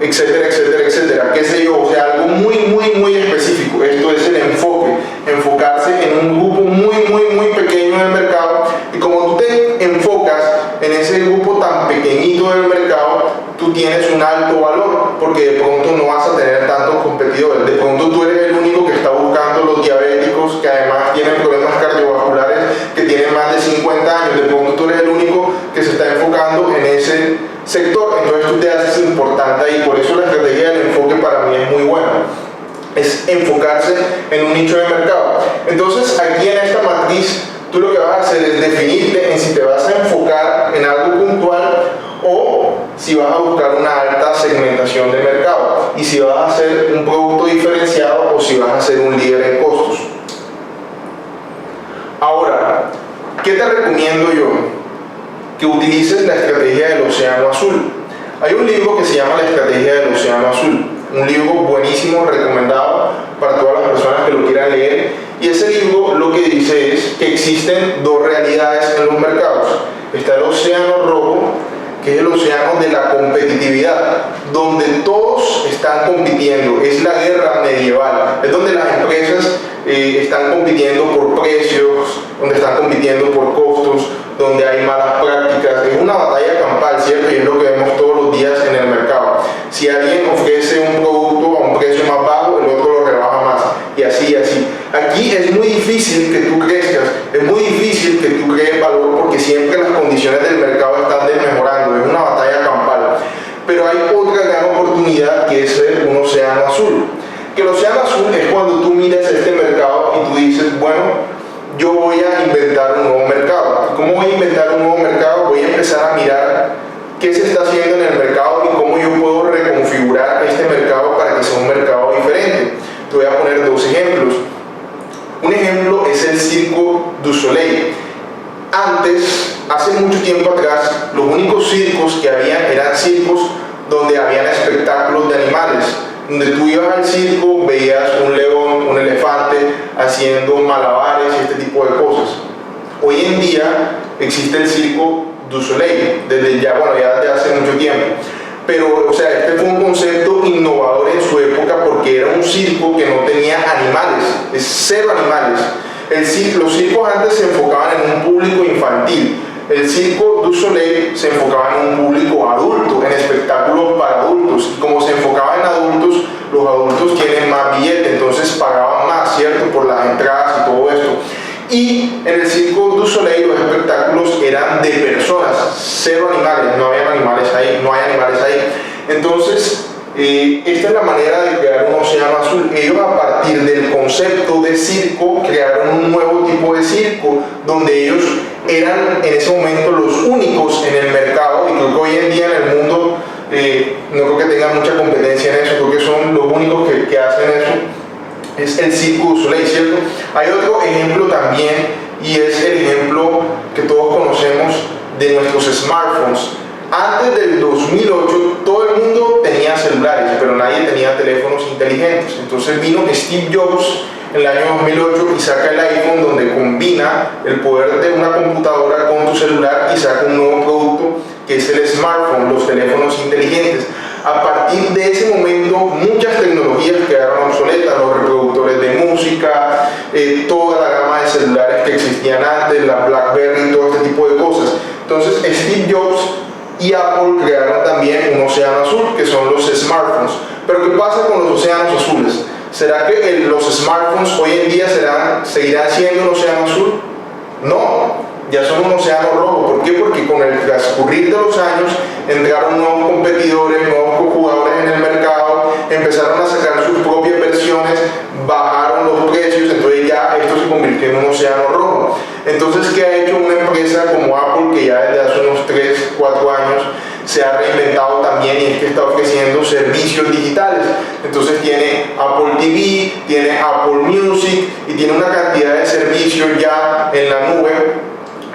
etcétera, etcétera, etcétera, qué sé yo, o sea, algo muy específico. Esto es el enfoque, enfocarse en un grupo muy pequeño del mercado. Y como tú te enfocas en ese grupo tan pequeñito del mercado, tú tienes un alto valor, porque de pronto no vas a tener tantos competidores. De pronto tú eres el único que está buscando los diabéticos, que además tienen problemas cardiovasculares, que tienen más de 50 años. De pronto tú eres el único que se está enfocando en ese sector. Entonces tú te haces importante ahí. Por eso la estrategia del enfoque para mí es muy buena. Es enfocarse en un nicho de mercado. Entonces aquí en esta matriz tú lo que vas a hacer es definirte en si te vas a enfocar en algo puntual o si vas a buscar una alta segmentación de mercado, y si vas a hacer un producto diferenciado o si vas a ser un líder en costos. Ahora, ¿qué te recomiendo yo? Que utilices la estrategia del océano azul. Hay un libro que se llama La estrategia del océano azul, un libro buenísimo, recomendado para todas las personas que lo quieran leer. Y ese libro lo que dice es que existen dos realidades en los mercados. Está el océano rojo, que es el océano de la competitividad, donde todos están compitiendo. Es la guerra medieval, es donde las empresas están compitiendo por precios, donde están compitiendo por costos, donde hay malas prácticas. Es una batalla campal, ¿cierto? Y es lo que vemos todos los días en el mercado. Si alguien ofrece un producto a un precio más bajo, el otro lo rebaja más, y así, así. Aquí es muy difícil que tú crezcas, es muy difícil que tú crees valor, porque siempre las condiciones del mercado están desmejorando, es una batalla campal. Pero hay otra gran oportunidad, que es ser un océano azul. Que el océano azul es cuando tú miras este mercado y tú dices, bueno, yo voy a inventar un nuevo mercado. ¿Cómo voy a inventar un nuevo mercado? Voy a empezar a mirar qué se está haciendo en el mercado y cómo yo puedo reconfigurar este mercado para que sea un mercado diferente. Te voy a poner dos ejemplos. únicos circos que había eran circos donde habían espectáculos de animales, donde tú ibas al circo, veías un león, un elefante haciendo malabares y este tipo de cosas. Hoy en día existe el Cirque du Soleil, desde hace mucho tiempo. Pero, o sea, este fue un concepto innovador en su época porque era un circo que no tenía animales, es cero animales. Los circos antes se enfocaban en un público infantil. El Cirque du Soleil se enfocaba en un público adulto, en espectáculos para adultos. Y como se enfocaba en adultos, los adultos tienen más billete, entonces pagaban más, ¿cierto? Por las entradas y todo esto. Y en el Cirque du Soleil los espectáculos eran de personas, cero animales, no hay animales ahí. Entonces, esta es la manera de crear un océano azul. Ellos, a partir del concepto de circo, crearon un nuevo tipo de circo, donde ellos eran en ese momento los únicos en el mercado, y creo que hoy en día en el mundo no creo que tengan mucha competencia en eso, creo que son los únicos que hacen eso. Es el Cirque du Soleil, ¿cierto? Hay otro ejemplo también, y es el ejemplo que todos conocemos de nuestros smartphones. Antes del 2008 todo el mundo tenía celulares, pero nadie tenía teléfonos inteligentes. Entonces vino Steve Jobs en el año 2008 y saca el iPhone, donde combina el poder de una computadora con tu celular y saca un nuevo producto que es el smartphone, los teléfonos inteligentes. A partir de ese momento muchas tecnologías quedaron obsoletas, los reproductores de música, toda la gama de celulares que existían antes, la BlackBerry, todo este tipo de cosas. Entonces Steve Jobs y Apple crearon también un océano azul, que son los smartphones. Pero ¿qué pasa con los océanos azules? ¿Será que los smartphones hoy en día seguirán siendo un océano azul? No, ya son un océano rojo. ¿Por qué? Porque con el transcurrir de los años entraron nuevos competidores, nuevos jugadores en el mercado, empezaron a sacar sus propias versiones, bajaron los precios, entonces ya esto se convirtió en un océano rojo. Entonces, ¿qué ha hecho una empresa como Apple, que ya desde hace unos 3, 4 años se ha reinventado también, y es que está ofreciendo servicios digitales? Entonces tiene Apple TV, tiene Apple Music y tiene una cantidad de servicios ya en la nube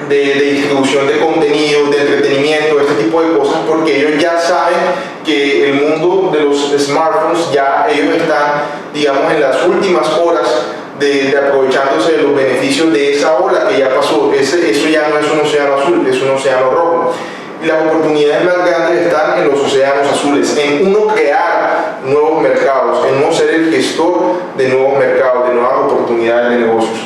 de distribución de contenido, de entretenimiento, este tipo de cosas, porque ellos ya saben que el mundo de los smartphones, ya ellos están, digamos, en las últimas horas de aprovechándose de los beneficios de esa ola que ya pasó. Eso ya no es un océano azul, es un océano rojo. Y las oportunidades más grandes están en los océanos azules, en uno crear nuevos mercados, en uno ser el gestor de nuevos mercados, de nuevas oportunidades de negocios.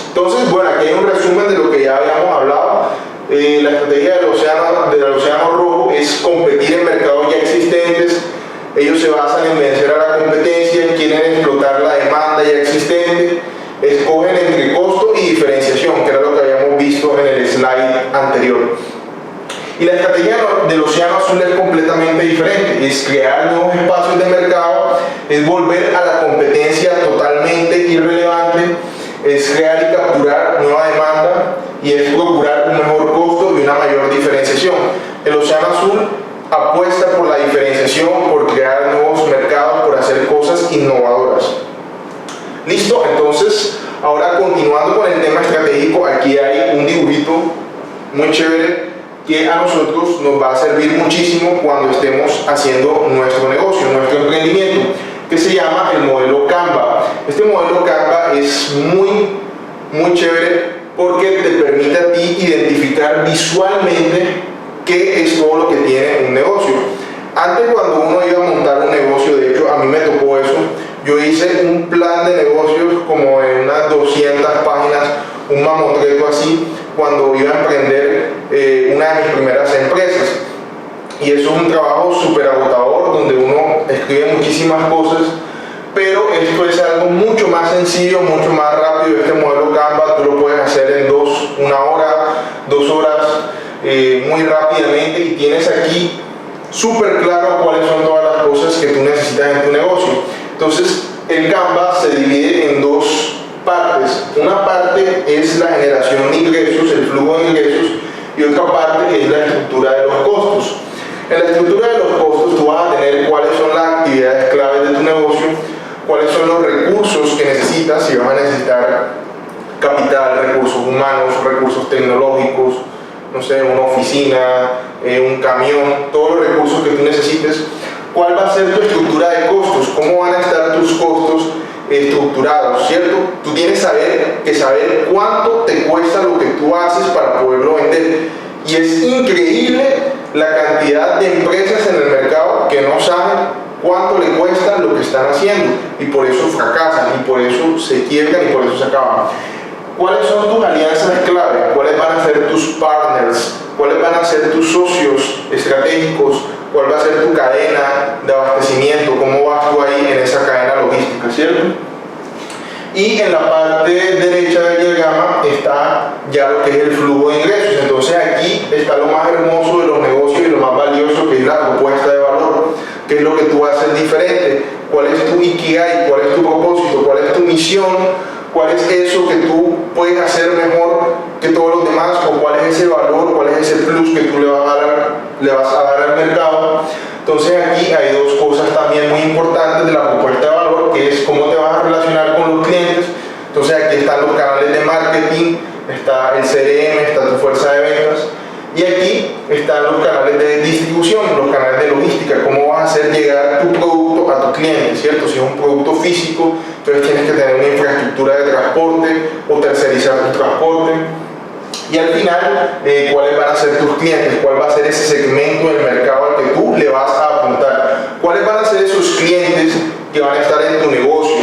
Entonces, bueno, aquí hay un resumen de lo que ya habíamos hablado. La estrategia del océano rojo es competir en mercados ya existentes. Ellos se basan en vencer a la competencia, quieren explotar la demanda ya existente, escogen entre costo y diferenciación, que era lo que habíamos visto en el slide anterior. Y la estrategia del océano azul es completamente diferente, es crear nuevos espacios de mercado, es volver a la competencia totalmente irrelevante, es crear y capturar nueva demanda, y es procurar un mejor costo y una mayor diferenciación. El océano azul apuesta por la diferenciación, por crear nuevos mercados, por hacer cosas innovadoras. ¿Listo? Entonces, ahora continuando con el tema estratégico, aquí hay un dibujito muy chévere que a nosotros nos va a servir muchísimo cuando estemos haciendo nuestro negocio, nuestro emprendimiento, que se llama el modelo Canva. Este modelo Canva es muy chévere porque te permite a ti identificar visualmente qué es todo lo que tiene un negocio. Antes, cuando uno iba a montar un negocio, de hecho a mí me tocó eso, yo hice un plan de negocios como en unas 200 páginas, un mamotreto así, cuando iba a emprender una de mis primeras empresas. Y eso es un trabajo súper agotador, donde uno escribe muchísimas cosas, pero esto es algo mucho más sencillo, mucho más rápido. Este modelo Canva tú lo puedes hacer en 1 hora, 2 horas, muy rápidamente, y tienes aquí súper claro cuáles son todas las cosas que tú necesitas en tu negocio. Entonces, el Canva se divide en 2 partes. Una parte es la generación de ingresos, el flujo de ingresos, y otra parte es la estructura de los costos. En la estructura de los costos tú vas a tener cuáles son las actividades claves de tu negocio, cuáles son los recursos que necesitas, si vas a necesitar capital, recursos humanos, recursos tecnológicos, no sé, una oficina, un camión, todos los recursos que tú necesites, ¿cuál va a ser tu estructura de costos? ¿Cómo van a estar tus costos estructurados, cierto? Tú tienes que saber cuánto te cuesta lo que tú haces para poderlo vender. Y es increíble la cantidad de empresas en el mercado que no saben cuánto le cuesta lo que están haciendo, y por eso fracasan, y por eso se quiebran, y por eso se acaban. ¿Cuáles son tus alianzas clave? ¿Cuáles van a ser tus partners? ¿Cuáles van a ser tus socios estratégicos? ¿Cuál va a ser tu cadena de abastecimiento? ¿Cómo vas tú ahí en esa cadena logística, cierto? Y en la parte derecha del diagrama está ya lo que es el flujo de ingresos. Entonces aquí está lo más hermoso de los negocios y lo más valioso, que es la propuesta de valor. ¿Qué es lo que tú vas a hacer diferente? ¿Cuál es tu ikigai? ¿Cuál es tu propósito? ¿Cuál es tu misión? ¿Cuál es eso que tú puedes hacer mejor que todos los demás? ¿O cuál es ese valor? ¿Cuál es ese plus que tú le vas a dar al mercado? Entonces aquí hay dos cosas también muy importantes de la propuesta de valor, que es cómo te vas a relacionar con los clientes. Entonces aquí están los canales de marketing, está el CRM, está tu fuerza de ventas, y aquí están los canales de distribución, los canales de logística, cómo vas a hacer llegar tu producto a tu cliente, ¿cierto? Si es un producto físico, entonces tienes que tener una infraestructura de transporte o tercerizar tu transporte. Y al final, ¿cuáles van a ser tus clientes? ¿Cuál va a ser ese segmento del mercado al que tú le vas a apuntar? ¿Cuáles van a ser esos clientes que van a estar en tu negocio?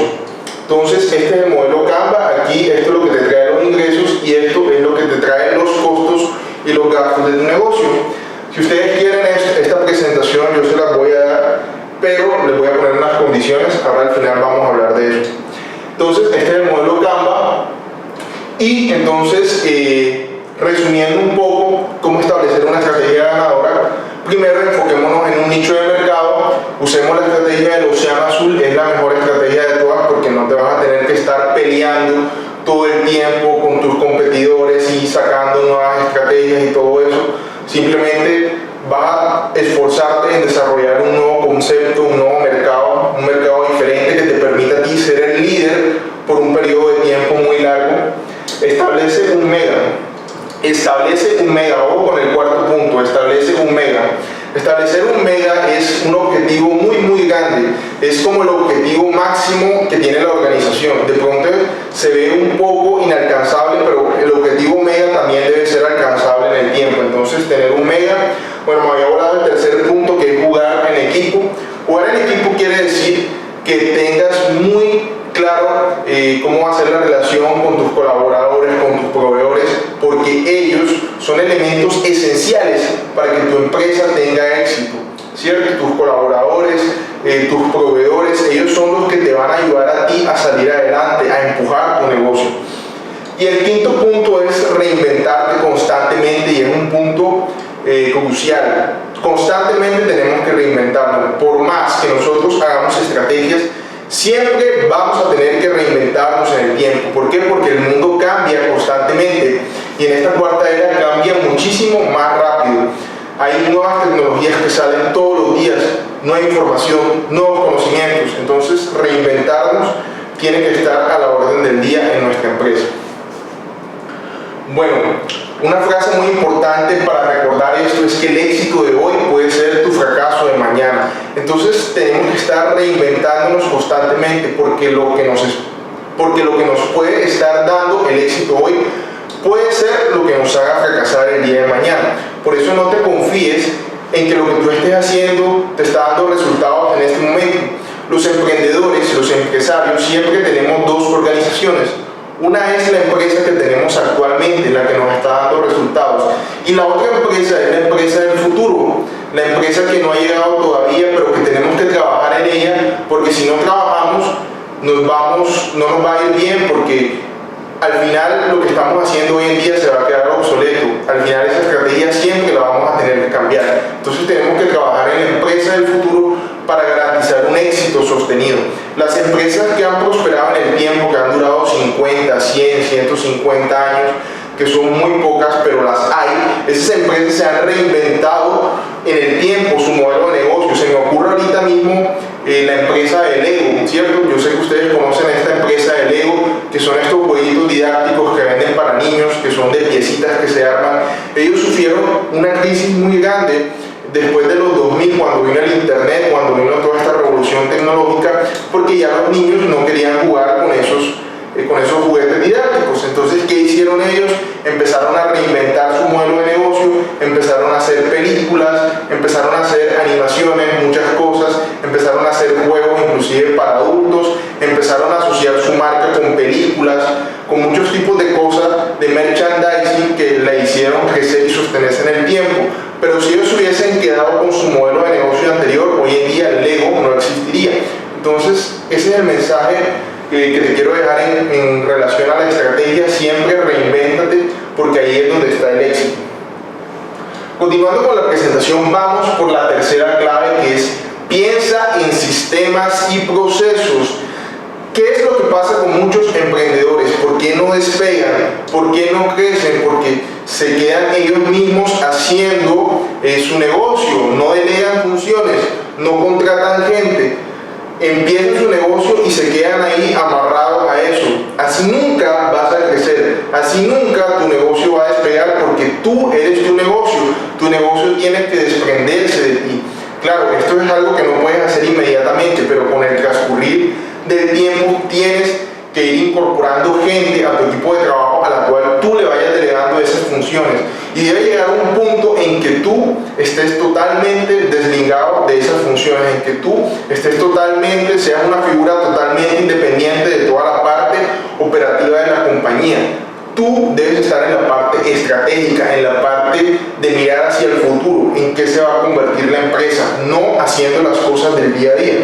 Entonces, este es el modelo Canva. Aquí esto es lo que te trae los ingresos y esto es lo que te trae los costos y los gastos de tu negocio. Si ustedes quieren esta presentación, yo se las voy a dar, pero les voy a poner unas condiciones. Ahora al final vamos a hablar de eso. Entonces, este es el modelo Canva. Y entonces, resumiendo un poco cómo establecer una estrategia ganadora, primero enfoquémonos en un nicho de mercado, usemos la estrategia del océano azul, es la mejor estrategia de todas, porque no te vas a tener que estar peleando todo el tiempo con tus competidores y sacando nuevas estrategias y todo eso. Simplemente vas a esforzarte en desarrollar un nuevo concepto, un nuevo mercado, un mercado diferente que te permita a ti ser el líder por un periodo de tiempo muy largo. Establece un mega, ojo con el cuarto punto, establece un mega. Establecer un mega es un objetivo muy grande, es como el objetivo máximo que tiene la organización. De pronto se ve un poco inalcanzable, pero el objetivo mega también debe ser alcanzable en el tiempo. Entonces, tener un mega. Bueno, me había hablado del tercer punto, que es jugar en equipo. Jugar en equipo quiere decir que tengas muy claro cómo va a ser la relación con tus colaboradores, con tus proveedores, porque ellos son elementos esenciales para que tu empresa tenga éxito, ¿cierto? Tus colaboradores, tus proveedores, ellos son los que te van a ayudar a ti a salir adelante, a empujar tu negocio. Y el quinto punto es reinventarte constantemente, y es un punto crucial. Constantemente tenemos que reinventarnos. Por más que nosotros hagamos estrategias, siempre vamos a tener que reinventarnos en el tiempo. ¿Por qué? Porque el mundo cambia constantemente, y en esta cuarta era cambia muchísimo más rápido. Hay nuevas tecnologías que salen todos los días, nueva información, nuevos conocimientos. Entonces, reinventarnos tiene que estar a la orden del día en nuestra empresa. Bueno, una frase muy importante para recordar esto es que el éxito de hoy puede ser tu fracaso de mañana. Entonces tenemos que estar reinventándonos constantemente, porque lo que nos puede estar dando el éxito hoy puede ser lo que nos haga fracasar el día de mañana. Por eso no te confíes en que lo que tú estés haciendo te está dando resultados en este momento. Los emprendedores, los empresarios, siempre tenemos dos organizaciones. Una es la empresa que tenemos actualmente, la que nos está dando resultados, y la otra empresa es la empresa del futuro, la empresa que no ha llegado todavía, pero que tenemos que trabajar en ella, porque si no trabajamos no nos va a ir bien, porque al final lo que estamos haciendo hoy en día se va a quedar obsoleto. Al final esa estrategia siempre la vamos a tener que cambiar. Entonces tenemos que trabajar en la empresa del futuro para garantizar un éxito sostenido. Las empresas que han prosperado en el tiempo, que han durado 50, 100, 150 años, que son muy pocas, pero las hay, esas empresas se han reinventado en el tiempo su modelo de negocio. Se me ocurre ahorita mismo la empresa de Lego, ¿cierto? Yo sé que ustedes conocen esta empresa de Lego, que son estos jueguitos didácticos que venden para niños, que son de piecitas que se arman. ellos sufrieron una crisis muy grande después de los 2000, cuando vino el internet, cuando vino toda esta revolución tecnológica, porque ya los niños no querían jugar con esos juguetes didácticos. Entonces, ¿qué hicieron ellos? Empezaron a reinventar su modelo de negocio, empezaron a hacer películas, empezaron a hacer animaciones, muchas cosas, empezaron a hacer juegos inclusive para adultos, empezaron a asociar su marca con películas, con muchos tipos de cosas de merchandising que la hicieron crecer y sostenerse en el tiempo. Pero si ellos hubiesen quedado con su modelo de negocio anterior, hoy en día el Lego no existiría. Entonces, ese es el mensaje que te quiero dejar en relación a la estrategia. Siempre reinvéntate, porque ahí es donde está el éxito. Continuando con la presentación, vamos por la tercera clave, que es piensa en sistemas y procesos. ¿Qué es lo que pasa con muchos emprendedores? ¿Por qué no despegan? ¿Por qué no crecen? Porque se quedan ellos mismos haciendo su negocio, no delegan funciones, no contratan gente, empiezan su negocio y se quedan ahí amarrados a eso. Así nunca vas a crecer, así nunca tu negocio va a despegar, porque tú eres tu negocio tiene que desprenderse de ti. Claro, esto es algo que no puedes hacer inmediatamente, pero con el transcurrir del tiempo tienes que ir incorporando gente a tu equipo de trabajo a la cual tú le vayas delegando esas funciones, y debe llegar a un punto en que tú estés totalmente desligado de esas funciones, en que tú estés totalmente, seas una figura totalmente independiente de toda la parte operativa de la compañía. Tú debes estar en la parte estratégica, en la parte de mirar hacia el futuro, en qué se va a convertir la empresa, no haciendo las cosas del día a día.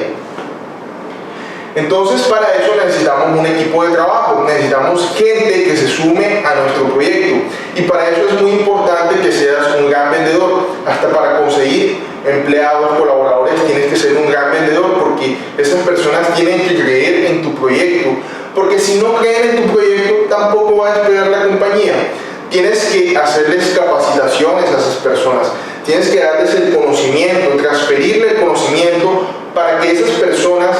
Entonces, para eso necesitamos un equipo de trabajo, necesitamos gente que se sume a nuestro proyecto, y para eso es muy importante que seas un gran vendedor. Hasta para conseguir empleados, colaboradores, tienes que ser un gran vendedor, porque esas personas tienen que creer en tu proyecto, porque si no creen en tu proyecto tampoco va a despegar la compañía. Tienes que hacerles capacitaciones a esas personas, tienes que darles el conocimiento, transferirle el conocimiento, para que esas personas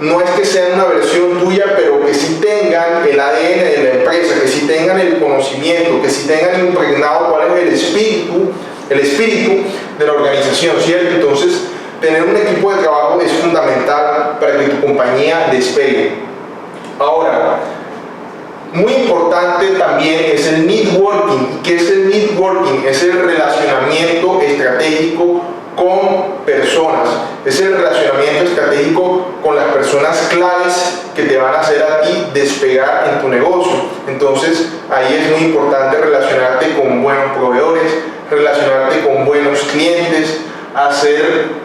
no es que sean una versión tuya, pero que sí tengan el ADN de la empresa, que sí tengan el conocimiento, que sí tengan impregnado cuál es el espíritu de la organización, ¿cierto? Entonces, tener un equipo de trabajo es fundamental para que tu compañía despegue. Ahora, muy importante también es el networking. ¿Qué es el networking? Es el relacionamiento estratégico con personas, es el relacionamiento estratégico con las personas claves que te van a hacer a ti despegar en tu negocio. Entonces, ahí es muy importante relacionarte con buenos proveedores, relacionarte con buenos clientes, hacer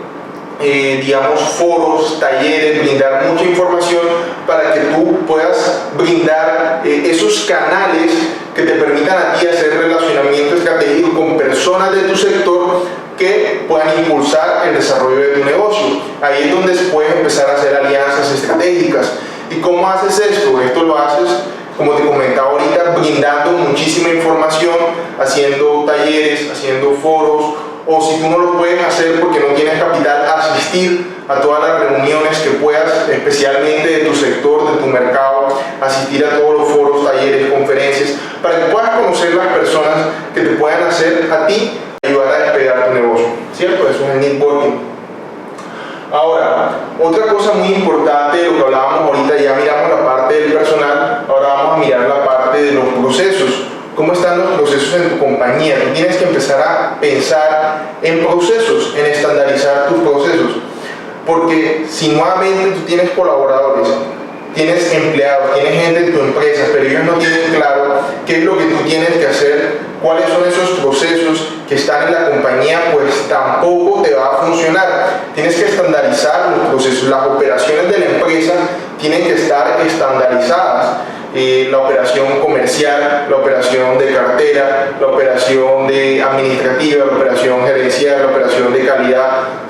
digamos, foros, talleres, brindar mucha información para que tú puedas brindar esos canales que te permitan a ti hacer relacionamiento estratégico con personas de tu sector que puedan impulsar el desarrollo de tu negocio. Ahí es donde puedes empezar a hacer alianzas estratégicas. ¿Y cómo haces esto? Esto lo haces, como te comentaba ahorita, brindando muchísima información, haciendo talleres, haciendo foros, o si tú no lo puedes hacer porque no tienes capital, asistir a todas las reuniones que puedas, especialmente de tu sector, de tu mercado, asistir a todos los foros, talleres, conferencias, para que puedas conocer las personas que te puedan hacer a ti ayudar a despegar tu negocio, ¿cierto? Eso es el networking. Ahora, otra cosa muy importante de lo que hablábamos ahorita, ya miramos la parte del personal, ahora vamos a mirar la parte de los procesos. ¿Cómo están los procesos en tu compañía? Tú tienes que empezar a pensar en procesos, en estandarizar tus procesos, porque si nuevamente tú tienes colaboradores, tienes empleados, tienes gente en tu empresa, pero ellos no tienen claro qué es lo que tú tienes que hacer, cuáles son esos procesos que están en la compañía, pues tampoco te va a funcionar. Tienes que estandarizar los procesos. Las operaciones de la empresa tienen que estar estandarizadas. La operación comercial, la operación de cartera, la operación de administrativa, la operación gerencial, la operación de calidad.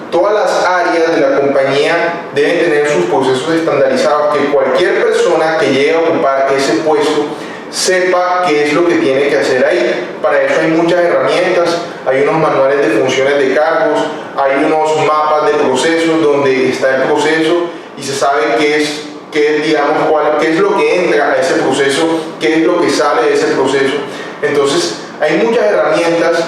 Todas las áreas de la compañía deben tener sus procesos estandarizados, que cualquier persona que llegue a ocupar ese puesto sepa qué es lo que tiene que hacer ahí. Para eso hay muchas herramientas, hay unos manuales de funciones de cargos, hay unos mapas de procesos donde está el proceso y se sabe qué es lo que entra a ese proceso, qué es lo que sale de ese proceso. Entonces, Hay muchas herramientas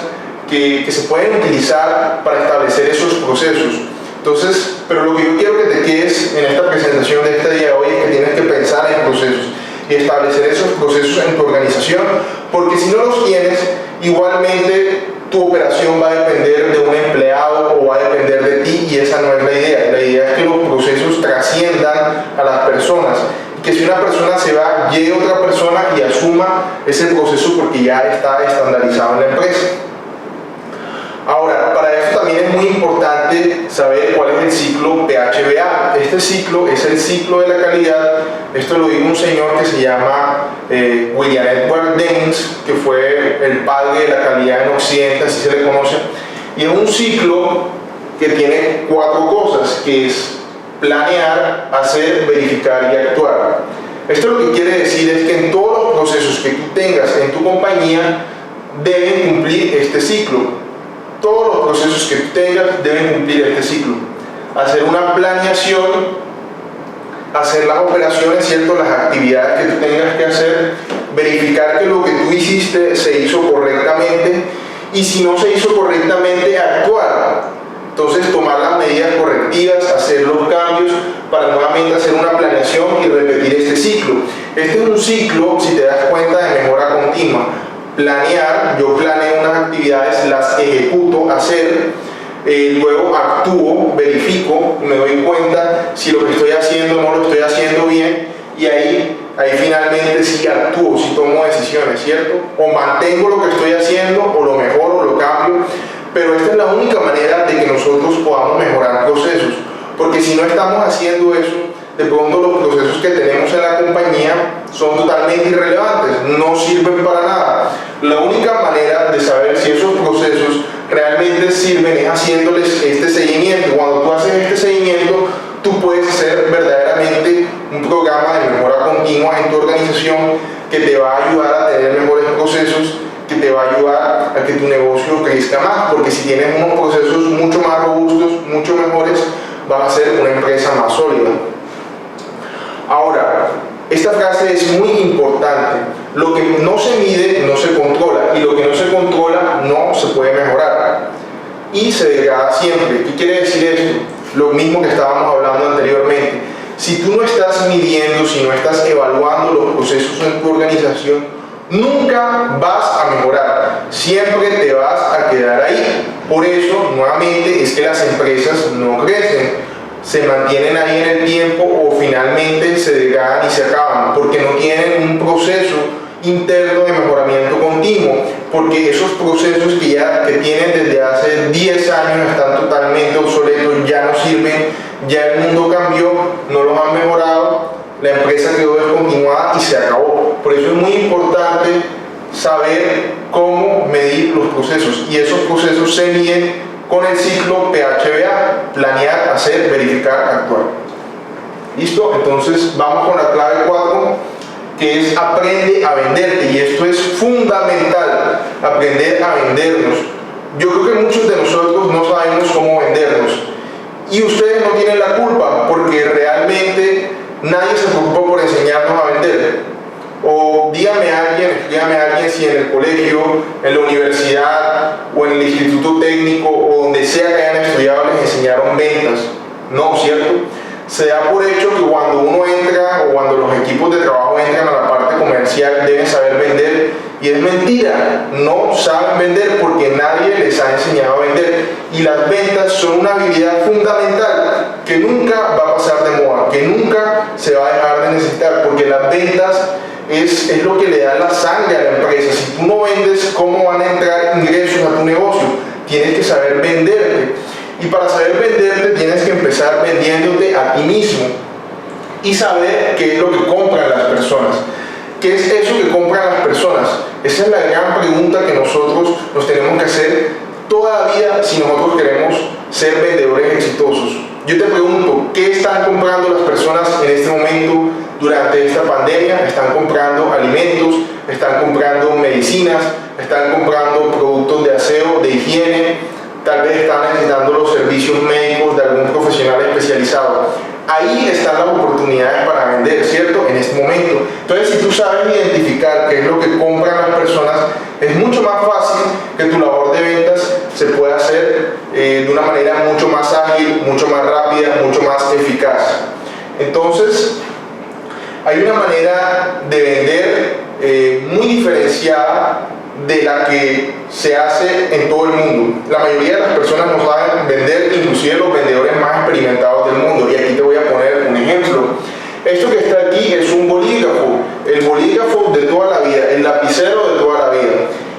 que se pueden utilizar para establecer esos procesos. Entonces, pero lo que yo quiero que te quedes en esta presentación de este día de hoy es que tienes que pensar en procesos y establecer esos procesos en tu organización, porque si no los tienes, igualmente tu operación va a depender de un empleado o va a depender de ti, y esa no es la idea. La idea es que los procesos trasciendan a las personas, que si una persona se va, llegue otra persona y asuma ese proceso porque ya está estandarizado en la empresa. Ahora, para esto también es muy importante saber cuál es el ciclo PHBA. Este ciclo es el ciclo de la calidad. Esto lo dijo un señor que se llama William Edward Demings, que fue el padre de la calidad en Occidente, así se le conoce. Y es un ciclo que tiene 4 cosas, que es planear, hacer, verificar y actuar. Esto lo que quiere decir es que en todos los procesos que tú tengas en tu compañía deben cumplir este ciclo. Todos los procesos que tú tengas deben cumplir este ciclo. Hacer una planeación, hacer las operaciones, ¿cierto? Las actividades que tú tengas que hacer, verificar que lo que tú hiciste se hizo correctamente, y si no se hizo correctamente, actuar. Entonces, tomar las medidas correctivas, hacer los cambios para nuevamente hacer una planeación y repetir este ciclo. Este es un ciclo, si te das cuenta, de mejora continua. Planear, yo planeo unas actividades, las ejecuto, hacer, luego actúo, verifico, me doy cuenta si lo que estoy haciendo no lo estoy haciendo bien, y ahí finalmente sí actúo, sí tomo decisiones, ¿cierto? O mantengo lo que estoy haciendo, o lo mejoro, o lo cambio. Pero esta es la única manera de que nosotros podamos mejorar procesos, porque si no estamos haciendo eso, de pronto los procesos que tenemos en la compañía son totalmente irrelevantes, no sirven para nada. La única manera de saber si esos procesos realmente sirven es haciéndoles este seguimiento. Cuando tú haces este seguimiento, tú puedes hacer verdaderamente un programa de mejora continua en tu organización que te va a ayudar a tener mejores procesos, que te va a ayudar a que tu negocio crezca más, porque si tienes unos procesos mucho más robustos, mucho mejores, vas a ser una empresa más sólida. Ahora, esta frase es muy importante. Lo que no se mide no se controla, y lo que no se controla no se puede mejorar y se degrada siempre. ¿Qué quiere decir esto? Lo mismo que estábamos hablando anteriormente. Si tú no estás midiendo, si no estás evaluando los procesos en tu organización, nunca vas a mejorar, siempre te vas a quedar ahí. Por eso, nuevamente, es que las empresas no crecen, se mantienen ahí en el tiempo o finalmente se degradan y se acaban, porque no tienen un proceso interno de mejoramiento continuo, porque esos procesos que tienen desde hace 10 años están totalmente obsoletos, ya no sirven, ya el mundo cambió, no los han mejorado, la empresa quedó descontinuada y se acabó. Por eso es muy importante saber cómo medir los procesos, y esos procesos se miden con el ciclo PHBA: planear, hacer, verificar, actuar. ¿Listo? Entonces vamos con la clave 4, que es aprende a venderte, y esto es fundamental, aprender a vendernos. Yo creo que muchos de nosotros no sabemos cómo vendernos, y ustedes no tienen la culpa, porque realmente nadie se preocupa por enseñarnos a vender. O dígame a alguien si en el colegio, en la universidad o en el instituto técnico o donde sea que hayan estudiado les enseñaron ventas. No, ¿cierto? Se da por hecho que cuando uno entra o cuando los equipos de trabajo entran a la parte comercial deben saber vender, y es mentira, no saben vender porque nadie les ha enseñado a vender, y las ventas son una habilidad fundamental que nunca va a pasar de moda, que nunca se va a dejar de necesitar, porque las ventas es lo que le da la sangre a la empresa. Si tú no vendes, ¿cómo van a entrar ingresos a tu negocio? Tienes que saber venderte, y para saber venderte tienes que empezar vendiéndote a ti mismo y saber qué es lo que compran las personas. ¿Qué es eso que compran las personas? Esa es la gran pregunta que nosotros nos tenemos que hacer toda la vida si nosotros queremos ser vendedores exitosos. Yo te pregunto, ¿qué están comprando las personas en este momento durante esta pandemia? Están comprando alimentos, están comprando medicinas, están comprando productos de aseo, de higiene, tal vez están necesitando los servicios médicos de algún profesional especializado. ahí están las oportunidades para vender, ¿cierto? En este momento. Entonces, si tú sabes identificar qué es lo que compran las personas, es mucho más fácil que tu labor de ventas se pueda hacer de una manera mucho más ágil, mucho más rápida, mucho más eficaz. Entonces, hay una manera de vender muy diferenciada de la que se hace en todo el mundo. La mayoría de las personas no saben vender, inclusive los vendedores más experimentados del mundo. Y aquí te voy a poner un ejemplo. Esto que está aquí es un bolígrafo, el bolígrafo de toda la vida, el lapicero de toda la vida.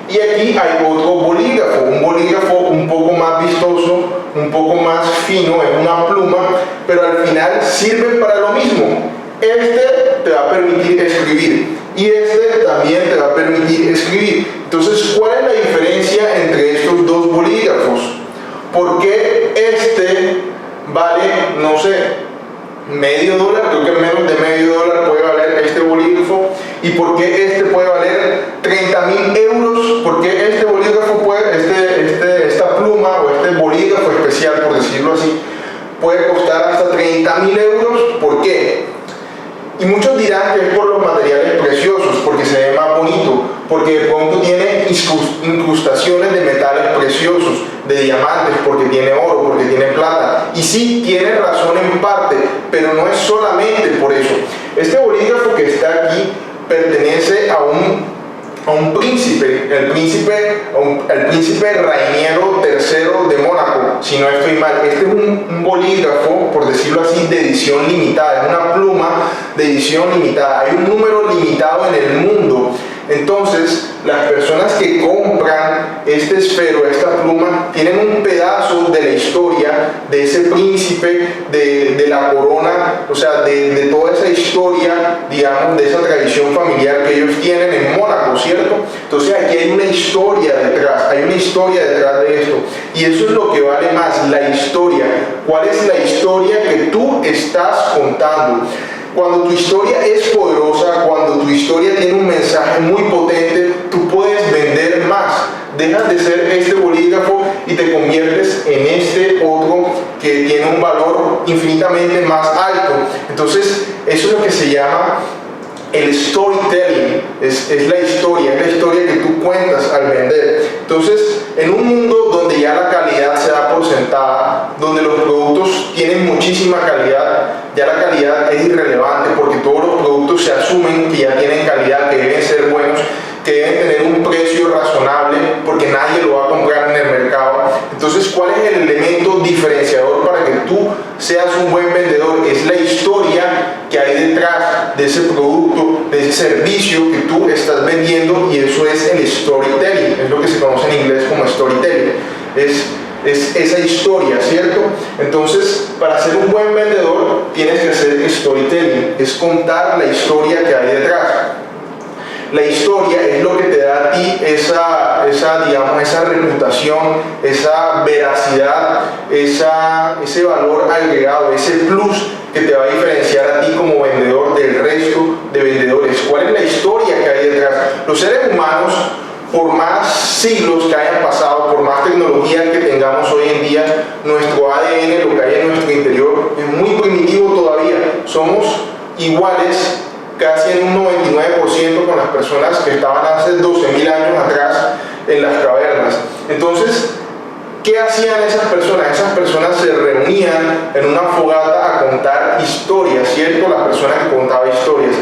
Y aquí hay otro bolígrafo, un bolígrafo un poco más vistoso, un poco más fino, es una pluma, pero al final sirven para lo mismo. Este te va a permitir escribir y este también te va a permitir escribir. Entonces, ¿cuál es la diferencia entre estos dos bolígrafos? ¿Por qué este vale, no sé, $0.50? Creo que menos de $0.50 puede valer este bolígrafo. ¿Y por qué este puede valer 30.000 euros? ¿Por qué este bolígrafo puede, esta pluma o este bolígrafo especial, por decirlo así, puede costar hasta 30.000 euros? ¿Por qué? Y muchos dirán que es por los materiales preciosos, porque se ve más bonito, porque de pronto tiene incrustaciones de metales preciosos, de diamantes, porque tiene oro, porque tiene plata. Y sí, tiene razón en parte, pero no es solamente por eso. Este bolígrafo que está aquí pertenece a un príncipe, el príncipe Rainiero III de Mónaco, si no estoy mal. Este es un bolígrafo, por decirlo así, de edición limitada, es una pluma de edición limitada, hay un número limitado en el mundo. Entonces, las personas que compran este esfero, esta pluma, tienen un pedazo de la historia de ese príncipe, de la corona, o sea, de toda esa historia, digamos, de esa tradición familiar que ellos tienen en Mónaco, ¿cierto? Entonces, aquí hay una historia detrás, de esto. Y eso es lo que vale más, la historia. ¿Cuál es la historia que tú estás contando? Cuando tu historia es poderosa, cuando tu historia tiene un mensaje muy potente, tú puedes vender más. Dejas de ser este bolígrafo y te conviertes en este otro que tiene un valor infinitamente más alto. Entonces, eso es lo que se llama el storytelling, es la historia que tú cuentas al vender. Entonces, en un mundo donde ya la calidad se da por sentada, donde los productos tienen muchísima calidad, ya la calidad es irrelevante porque todos los productos se asumen que ya tienen calidad, que deben ser buenos, que deben tener un precio razonable porque nadie lo va a comprar en el mercado. Entonces, ¿cuál es el elemento diferenciador para que tú seas un buen vendedor? Es la historia que hay detrás de ese producto, de ese servicio que tú estás vendiendo, y eso es el storytelling, es lo que se conoce en inglés como storytelling. Es esa historia, ¿cierto? Entonces, para ser un buen vendedor tienes que hacer storytelling, es contar la historia que hay detrás. La historia es lo que te da a ti esa reputación, esa veracidad, ese valor agregado, ese plus que te va a diferenciar a ti como vendedor del resto de vendedores. ¿Cuál es la historia que hay detrás? Los seres humanos, por más siglos que hayan pasado, por más tecnología que tengamos hoy en día, nuestro ADN, lo que hay en nuestro interior, es muy primitivo todavía. Somos iguales casi en un 99% con las personas que estaban hace 12.000 años atrás en las cavernas. Entonces, ¿qué hacían esas personas? Esas personas se reunían en una fogata a contar historias, ¿cierto? Las personas que contaban historias.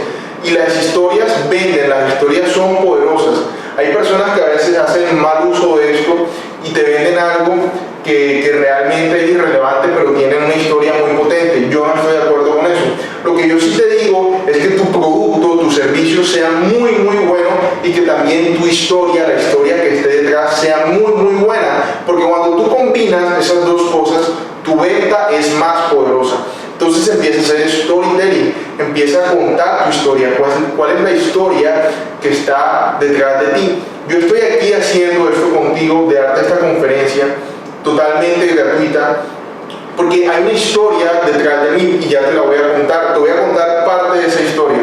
Y las historias venden, las historias son poderosas. Hay personas que a veces hacen mal uso de esto y te venden algo que realmente es irrelevante, pero tienen una historia muy potente. Yo no estoy de acuerdo con eso. Lo que yo sí te digo es que tu producto, tu servicio sea muy, muy bueno, y que también tu historia, la historia que esté detrás, sea muy, muy buena. Porque cuando tú combinas esas dos cosas, tu venta es más poderosa. Entonces empieza a hacer storytelling, empieza a contar tu historia, cuál es la historia que está detrás de ti. Yo estoy aquí haciendo esto contigo, de darte esta conferencia totalmente gratuita, porque hay una historia detrás de mí y ya te la voy a contar. Te voy a contar parte de esa historia.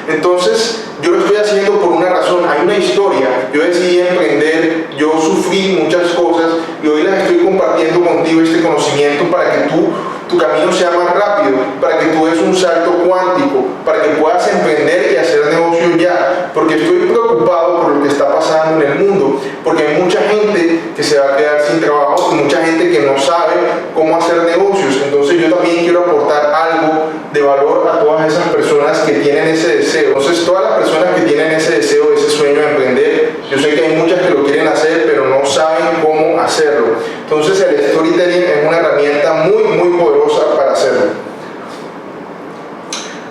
Entonces, yo lo estoy haciendo por una razón, hay una historia. Yo decidí emprender, yo sufrí muchas cosas y hoy las estoy compartiendo contigo, este conocimiento, para que tu camino sea más rápido. para que tú des un salto cuántico, para que puedas emprender y hacer negocio ya, porque estoy preocupado por lo que está pasando en el mundo, porque hay mucha gente que se va a quedar sin trabajo y mucha gente que no sabe cómo hacer negocios. Entonces yo también quiero aportar algo de valor a todas esas personas que tienen ese deseo. Entonces todas las personas que tienen ese deseo, ese sueño de emprender, yo sé que hay muchas que lo quieren hacer pero no saben cómo hacerlo. Entonces el storytelling es una herramienta muy poderosa para hacerlo.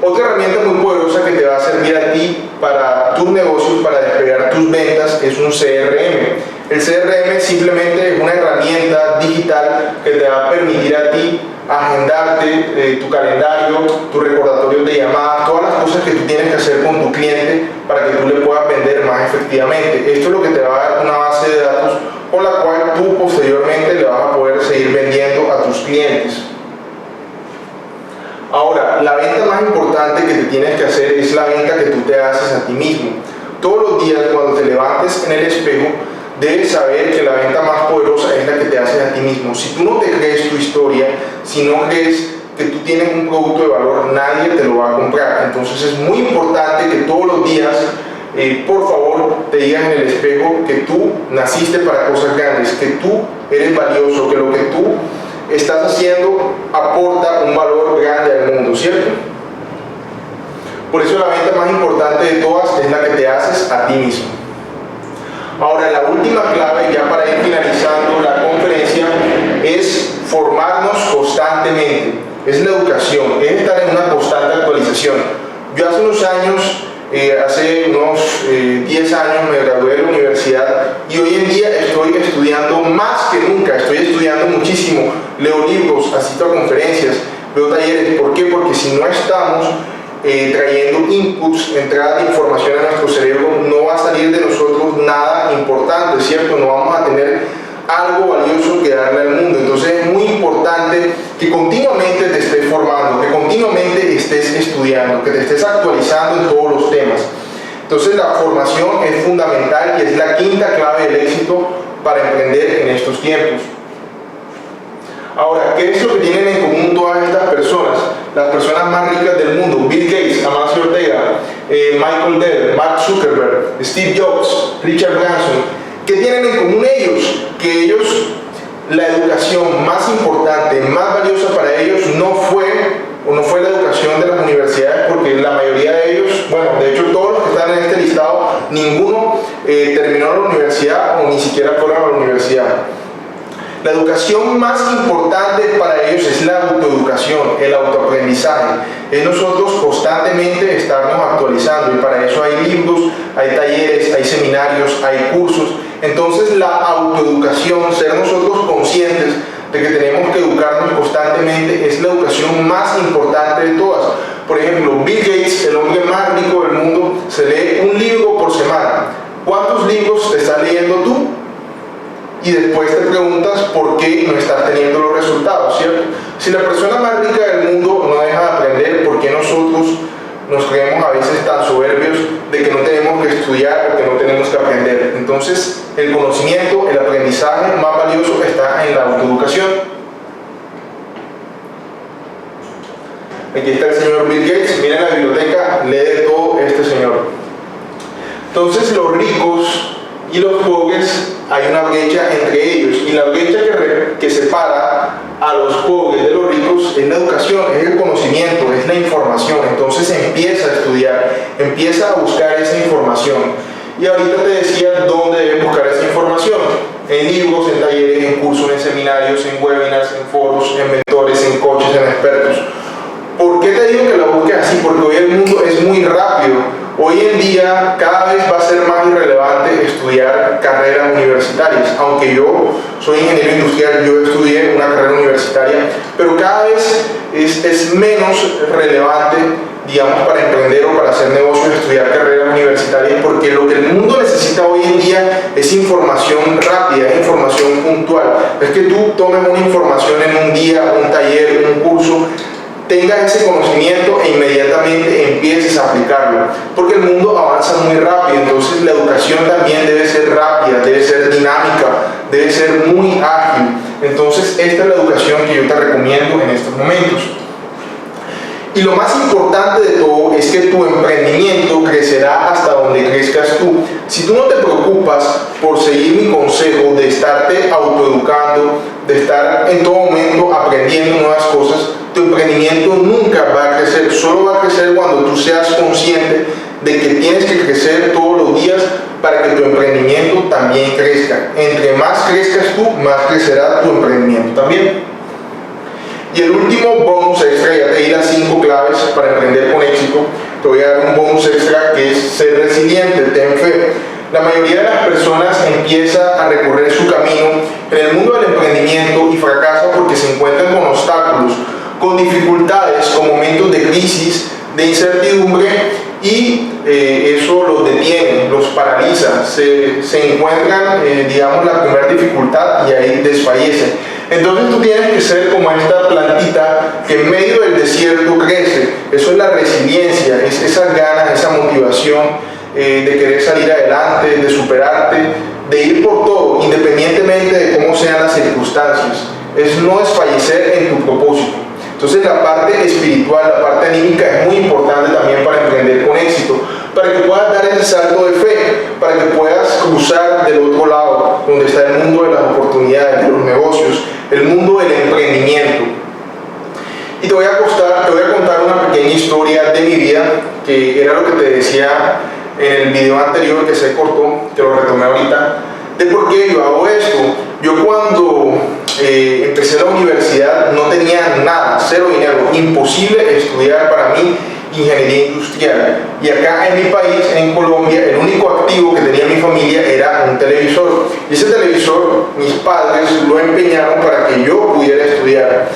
Otra herramienta muy poderosa que te va a servir a ti para tus negocios, para despegar tus ventas, es un CRM. El CRM simplemente es una herramienta digital que te va a permitir a ti agendarte tu calendario, tus recordatorios de llamadas, todas las cosas que tú tienes que hacer con tu cliente para que tú le puedas vender más efectivamente. Esto es lo que te va a dar una base de datos con la cual tú posteriormente le vas a poder seguir vendiendo a tus clientes. Ahora, la venta más importante que te tienes que hacer es la venta que tú te haces a ti mismo. Todos los días cuando te levantes en el espejo, debes saber que la venta más poderosa es la que te haces a ti mismo. Si tú no te crees tu historia, si no crees que tú tienes un producto de valor, nadie te lo va a comprar. Entonces es muy importante que todos los días, por favor, te digas en el espejo que tú naciste para cosas grandes, que tú eres valioso, que lo que tú estás haciendo aporta un valor grande al mundo, ¿cierto? Por eso la venta más importante de todas es la que te haces a ti mismo. Ahora, la última clave, ya para ir finalizando la conferencia, es formarnos constantemente. Es la educación, es estar en una constante actualización. Yo hace unos años, hace unos 10 años me gradué de la universidad y hoy en día estoy estudiando más que nunca, estoy estudiando muchísimo, leo libros, asisto a conferencias, veo talleres. ¿Por qué? Porque si no estamos trayendo inputs, entrada de información a nuestro cerebro, no va a salir de nosotros nada importante, ¿cierto? No vamos a tener algo valioso que darle al mundo. Entonces es muy importante que continuamente te estés formando, que continuamente estés estudiando, que te estés actualizando en todos los temas. Entonces la formación es fundamental y es la quinta clave del éxito para emprender en estos tiempos. Ahora, ¿qué es lo que tienen en común todas estas personas? Las personas más ricas del mundo: Bill Gates, Amancio Ortega, Michael Dell, Mark Zuckerberg, Steve Jobs, Richard Branson. ¿Qué tienen en común ellos? Que ellos, la educación más importante, más valiosa para ellos no fue la educación de las universidades, porque la mayoría de ellos, bueno, de hecho todos los que están en este listado, ninguno terminó la universidad o ni siquiera fueron a la universidad. La educación más importante para ellos es la autoeducación, el autoaprendizaje. Es nosotros constantemente estarnos actualizando, y para eso hay libros, hay talleres, hay seminarios, hay cursos. Entonces la autoeducación, ser nosotros conscientes de que tenemos que educarnos constantemente, es la educación más importante de todas. Por ejemplo, Bill Gates, el hombre más rico del mundo, se lee un libro por semana. ¿Cuántos libros te estás leyendo tú? Y después te preguntas por qué no estás teniendo los resultados, ¿cierto? Si la persona más rica del mundo no deja de aprender, ¿por qué nosotros nos creemos a veces tan soberbios de que no tenemos que estudiar o que no tenemos que aprender? Entonces, el conocimiento, el aprendizaje más valioso está en la autoeducación. Aquí está el señor Bill Gates, miren la biblioteca, lee de todo este señor. Entonces, los ricos y los pobres, hay una brecha entre ellos, y la brecha que separa a los pobres de los ricos es la educación, es el conocimiento, es la información. Entonces empieza a estudiar, empieza a buscar esa información. Y ahorita te decía dónde debes buscar esa información: en libros, en talleres, en cursos, en seminarios, en webinars, en foros, en mentores, en coaches, en expertos. ¿Por qué te digo que la busques así? Porque hoy el mundo es muy rápido. Hoy en día cada vez va a ser más irrelevante estudiar carreras universitarias. Aunque yo soy ingeniero industrial, yo estudié una carrera universitaria, pero cada vez es menos relevante, digamos, para emprender o para hacer negocios, estudiar carreras universitarias, porque lo que el mundo necesita hoy en día es información rápida, es información puntual. Es que tú tomes una información en un día, un taller, un curso, tengas ese conocimiento e inmediatamente empieces a aplicarlo, porque el mundo avanza muy rápido. Entonces la educación también debe ser rápida, debe ser dinámica, debe ser muy ágil. Entonces esta es la educación que yo te recomiendo en estos momentos. Y lo más importante de todo es que tu emprendimiento crecerá hasta donde crezcas tú. Si tú no te preocupas por seguir mi consejo de estarte autoeducando, de estar en todo momento aprendiendo nuevas cosas, tu emprendimiento nunca va a crecer. Solo va a crecer cuando tú seas consciente de que tienes que crecer todos los días para que tu emprendimiento también crezca. Entre más crezcas tú, más crecerá tu emprendimiento también. Y el último bonus extra, ya te di las 5 claves para emprender con éxito, te voy a dar un bonus extra que es ser resiliente, ten fe. La mayoría de las personas empieza a recorrer su camino en el mundo del emprendimiento y fracasa porque se encuentran con obstáculos, con dificultades, con momentos de crisis, de incertidumbre, y eso los detiene, los paraliza, se encuentran, digamos, la primera dificultad y ahí desfallecen. Entonces tú tienes que ser como esta plantita que en medio del desierto crece. Eso es la resiliencia, es esas ganas, esa motivación de querer salir adelante, de superarte, de ir por todo, independientemente de cómo sean las circunstancias. No desfallecer en tu propósito. Entonces la parte espiritual, la parte anímica es muy importante también para emprender con éxito, para que puedas dar ese salto de fe, para que puedas cruzar del otro lado, donde está el mundo de las oportunidades, de los negocios, el mundo del emprendimiento. Y te voy a contar una pequeña historia de mi vida, que era lo que te decía en el video anterior que se cortó, que lo retomé ahorita, de por qué yo hago esto. Yo cuando empecé la universidad no tenía nada, cero dinero, imposible estudiar para mí ingeniería industrial. Y acá en mi país, en Colombia, el único activo que tenía mi familia era un televisor. Y ese televisor, mis padres lo empeñaron para que yo pudiera estudiar.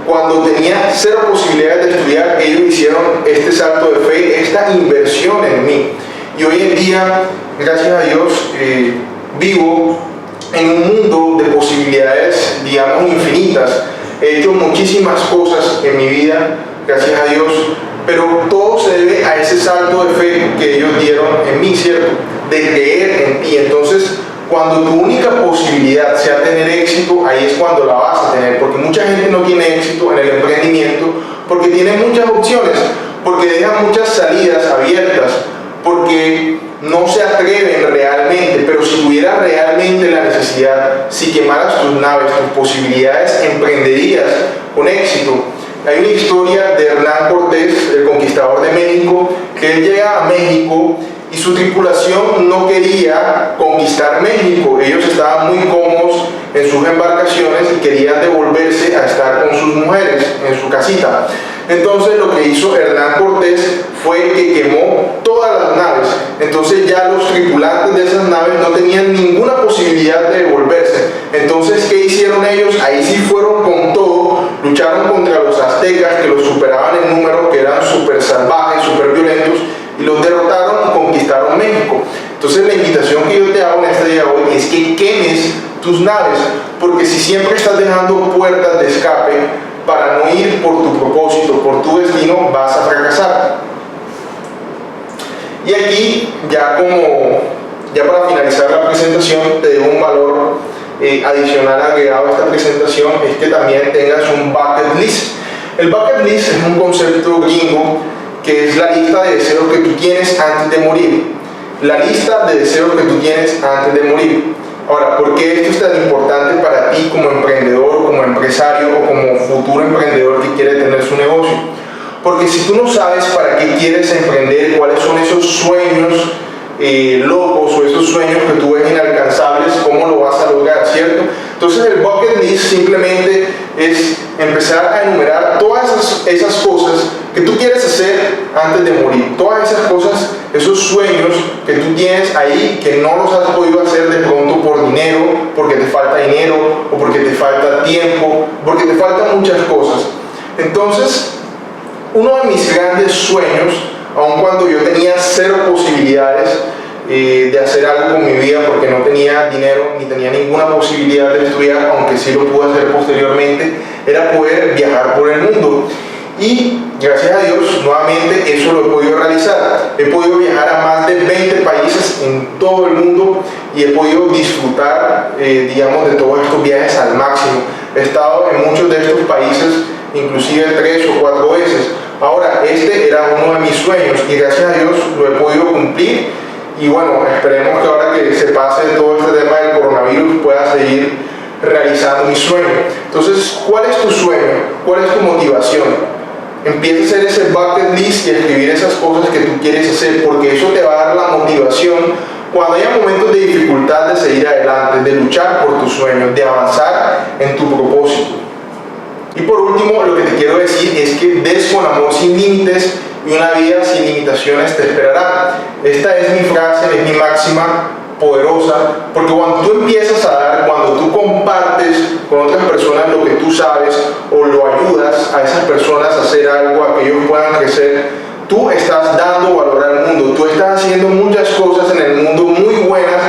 Cuando tenía cero posibilidades de estudiar, ellos hicieron este salto de fe, esta inversión en mí. Y hoy en día, gracias a Dios, vivo en un mundo de posibilidades, digamos, infinitas. He hecho muchísimas cosas en mi vida, gracias a Dios, pero todo se debe a ese salto de fe que ellos dieron en mí, ¿cierto? De creer en ti. Entonces, cuando tu única posibilidad sea tener éxito, ahí es cuando la vas a tener, porque mucha gente no tiene éxito en el emprendimiento porque tiene muchas opciones, porque dejan muchas salidas abiertas, porque no se atreven realmente. Pero si tuvieras realmente la necesidad, si quemaras tus naves, tus posibilidades, emprenderías con éxito. Hay una historia de Hernán Cortés, el conquistador de México, que él llega a México y su tripulación no quería conquistar México. Ellos estaban muy cómodos en sus embarcaciones y querían devolverse a estar con sus mujeres en su casita. Entonces lo que hizo Hernán Cortés fue que quemó todas las naves. Entonces ya los tripulantes de esas naves no tenían ninguna posibilidad de devolverse. Entonces, ¿qué hicieron ellos? Ahí sí fueron con todo, lucharon contra los aztecas, que los superaban en número, que eran súper salvajes, súper violentos, y los derrotaron y conquistaron México. Entonces la invitación que yo te hago en este día de hoy es que quemes tus naves, porque si siempre estás dejando puertas de escape para no ir por tu propósito, por tu destino, vas a fracasar. Y aquí, ya para finalizar la presentación, te doy un valor adicional agregado a esta presentación, es que también tengas un bucket list. El bucket list es un concepto gringo que es la lista de deseos que tú tienes antes de morir. La lista de deseos que tú tienes antes de morir. Ahora, ¿por qué esto es tan importante para ti como emprendedor, como empresario o como futuro emprendedor que quiere tener su negocio? Porque si tú no sabes para qué quieres emprender, cuáles son esos sueños locos o esos sueños que tú ves inalcanzables, ¿cómo lo vas a lograr, cierto? Entonces el bucket list simplemente es empezar a enumerar todas esas cosas que tú quieres hacer antes de morir, todas esas cosas, esos sueños que tú tienes ahí que no los has podido hacer de pronto por dinero, porque te falta dinero o porque te falta tiempo, porque te faltan muchas cosas. Entonces, uno de mis grandes sueños, aun cuando yo tenía cero posibilidades de hacer algo con mi vida, porque no tenía dinero ni tenía ninguna posibilidad de estudiar, aunque sí lo pude hacer posteriormente, era poder viajar por el mundo. Y gracias a Dios, nuevamente eso lo he podido realizar. He podido viajar a más de 20 países en todo el mundo y he podido disfrutar, digamos, de todos estos viajes al máximo. He estado en muchos de estos países, inclusive 3 o 4 veces. Ahora, este era uno de mis sueños y gracias a Dios lo he podido cumplir. Y bueno, esperemos que ahora que se pase todo este tema del coronavirus pueda seguir realizando mi sueño. Entonces, ¿cuál es tu sueño? ¿Cuál es tu motivación? Empieza a hacer ese bucket list y a escribir esas cosas que tú quieres hacer, porque eso te va a dar la motivación cuando haya momentos de dificultad de seguir adelante, de luchar por tus sueños, de avanzar en tu propósito. Y por último, lo que te quiero decir es que des con amor sin límites y una vida sin limitaciones te esperará. Esta es mi frase, es mi máxima poderosa, porque cuando tú empiezas a dar, cuando tú compartes con otras personas lo que tú sabes o lo ayudas a esas personas a hacer algo, a que ellos puedan crecer, tú estás dando valor al mundo, tú estás haciendo muchas cosas en el mundo muy buenas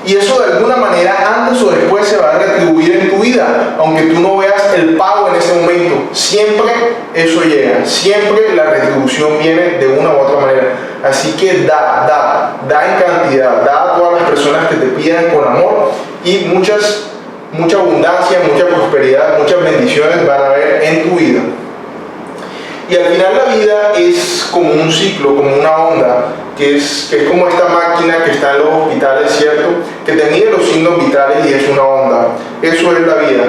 y eso de alguna manera antes o después se va a retribuir en tu vida, aunque tú no veas el pago en ese momento, siempre eso llega, siempre la retribución viene de una u otra manera. Así que da en cantidad, da a todas las personas que te pidan con amor y mucha abundancia, mucha prosperidad, muchas bendiciones van a haber en tu vida. Y al final la vida es como un ciclo, como una onda, que es como esta máquina que está en los hospitales, ¿cierto? Que te mide los signos vitales y es una onda. Eso es la vida.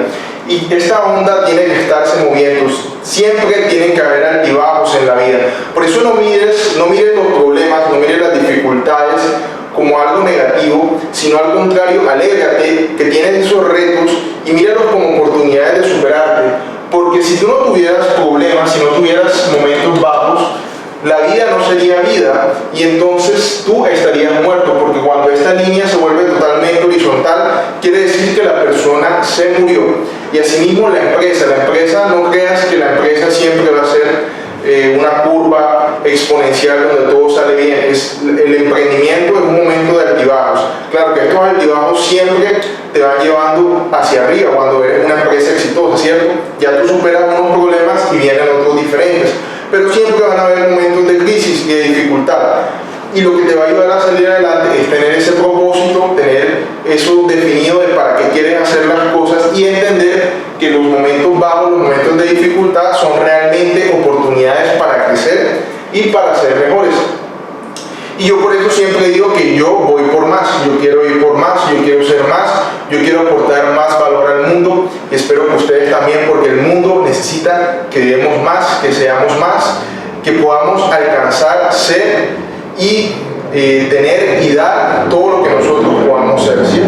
Y esta onda tiene que estarse moviendo. Siempre tienen que haber altibajos en la vida. Por eso no mires los problemas, no mires las dificultades como algo negativo, sino al contrario, alégrate que tienes esos retos y míralos como oportunidades de superarte. Porque si tú no tuvieras problemas, si no tuvieras momentos bajos, la vida no sería vida y entonces tú estarías muerto, porque cuando esta línea se vuelve totalmente horizontal, quiere decir que la persona se murió. Y asimismo la empresa no creas que la empresa siempre va a ser una curva exponencial donde todo sale bien. El emprendimiento es un momento de altibajos. Claro que estos altibajos siempre te van llevando hacia arriba cuando eres una empresa exitosa, ¿cierto? Ya tú superas unos problemas y vienen otros diferentes, pero siempre van a haber momentos de crisis y de dificultad. Y lo que te va a ayudar a salir adelante es tener ese propósito, tener eso definido de para qué quieres hacer las cosas y entender que los momentos bajos, los momentos de dificultad son realmente oportunidades para crecer y para ser mejores. Y yo por eso siempre digo que yo voy por más, yo quiero ir por más, yo quiero ser más, yo quiero aportar más valor al mundo y espero que ustedes también, porque el mundo necesita que demos más, que seamos más, que podamos alcanzar, ser y tener y dar todo lo que nosotros podamos ser, ¿sí?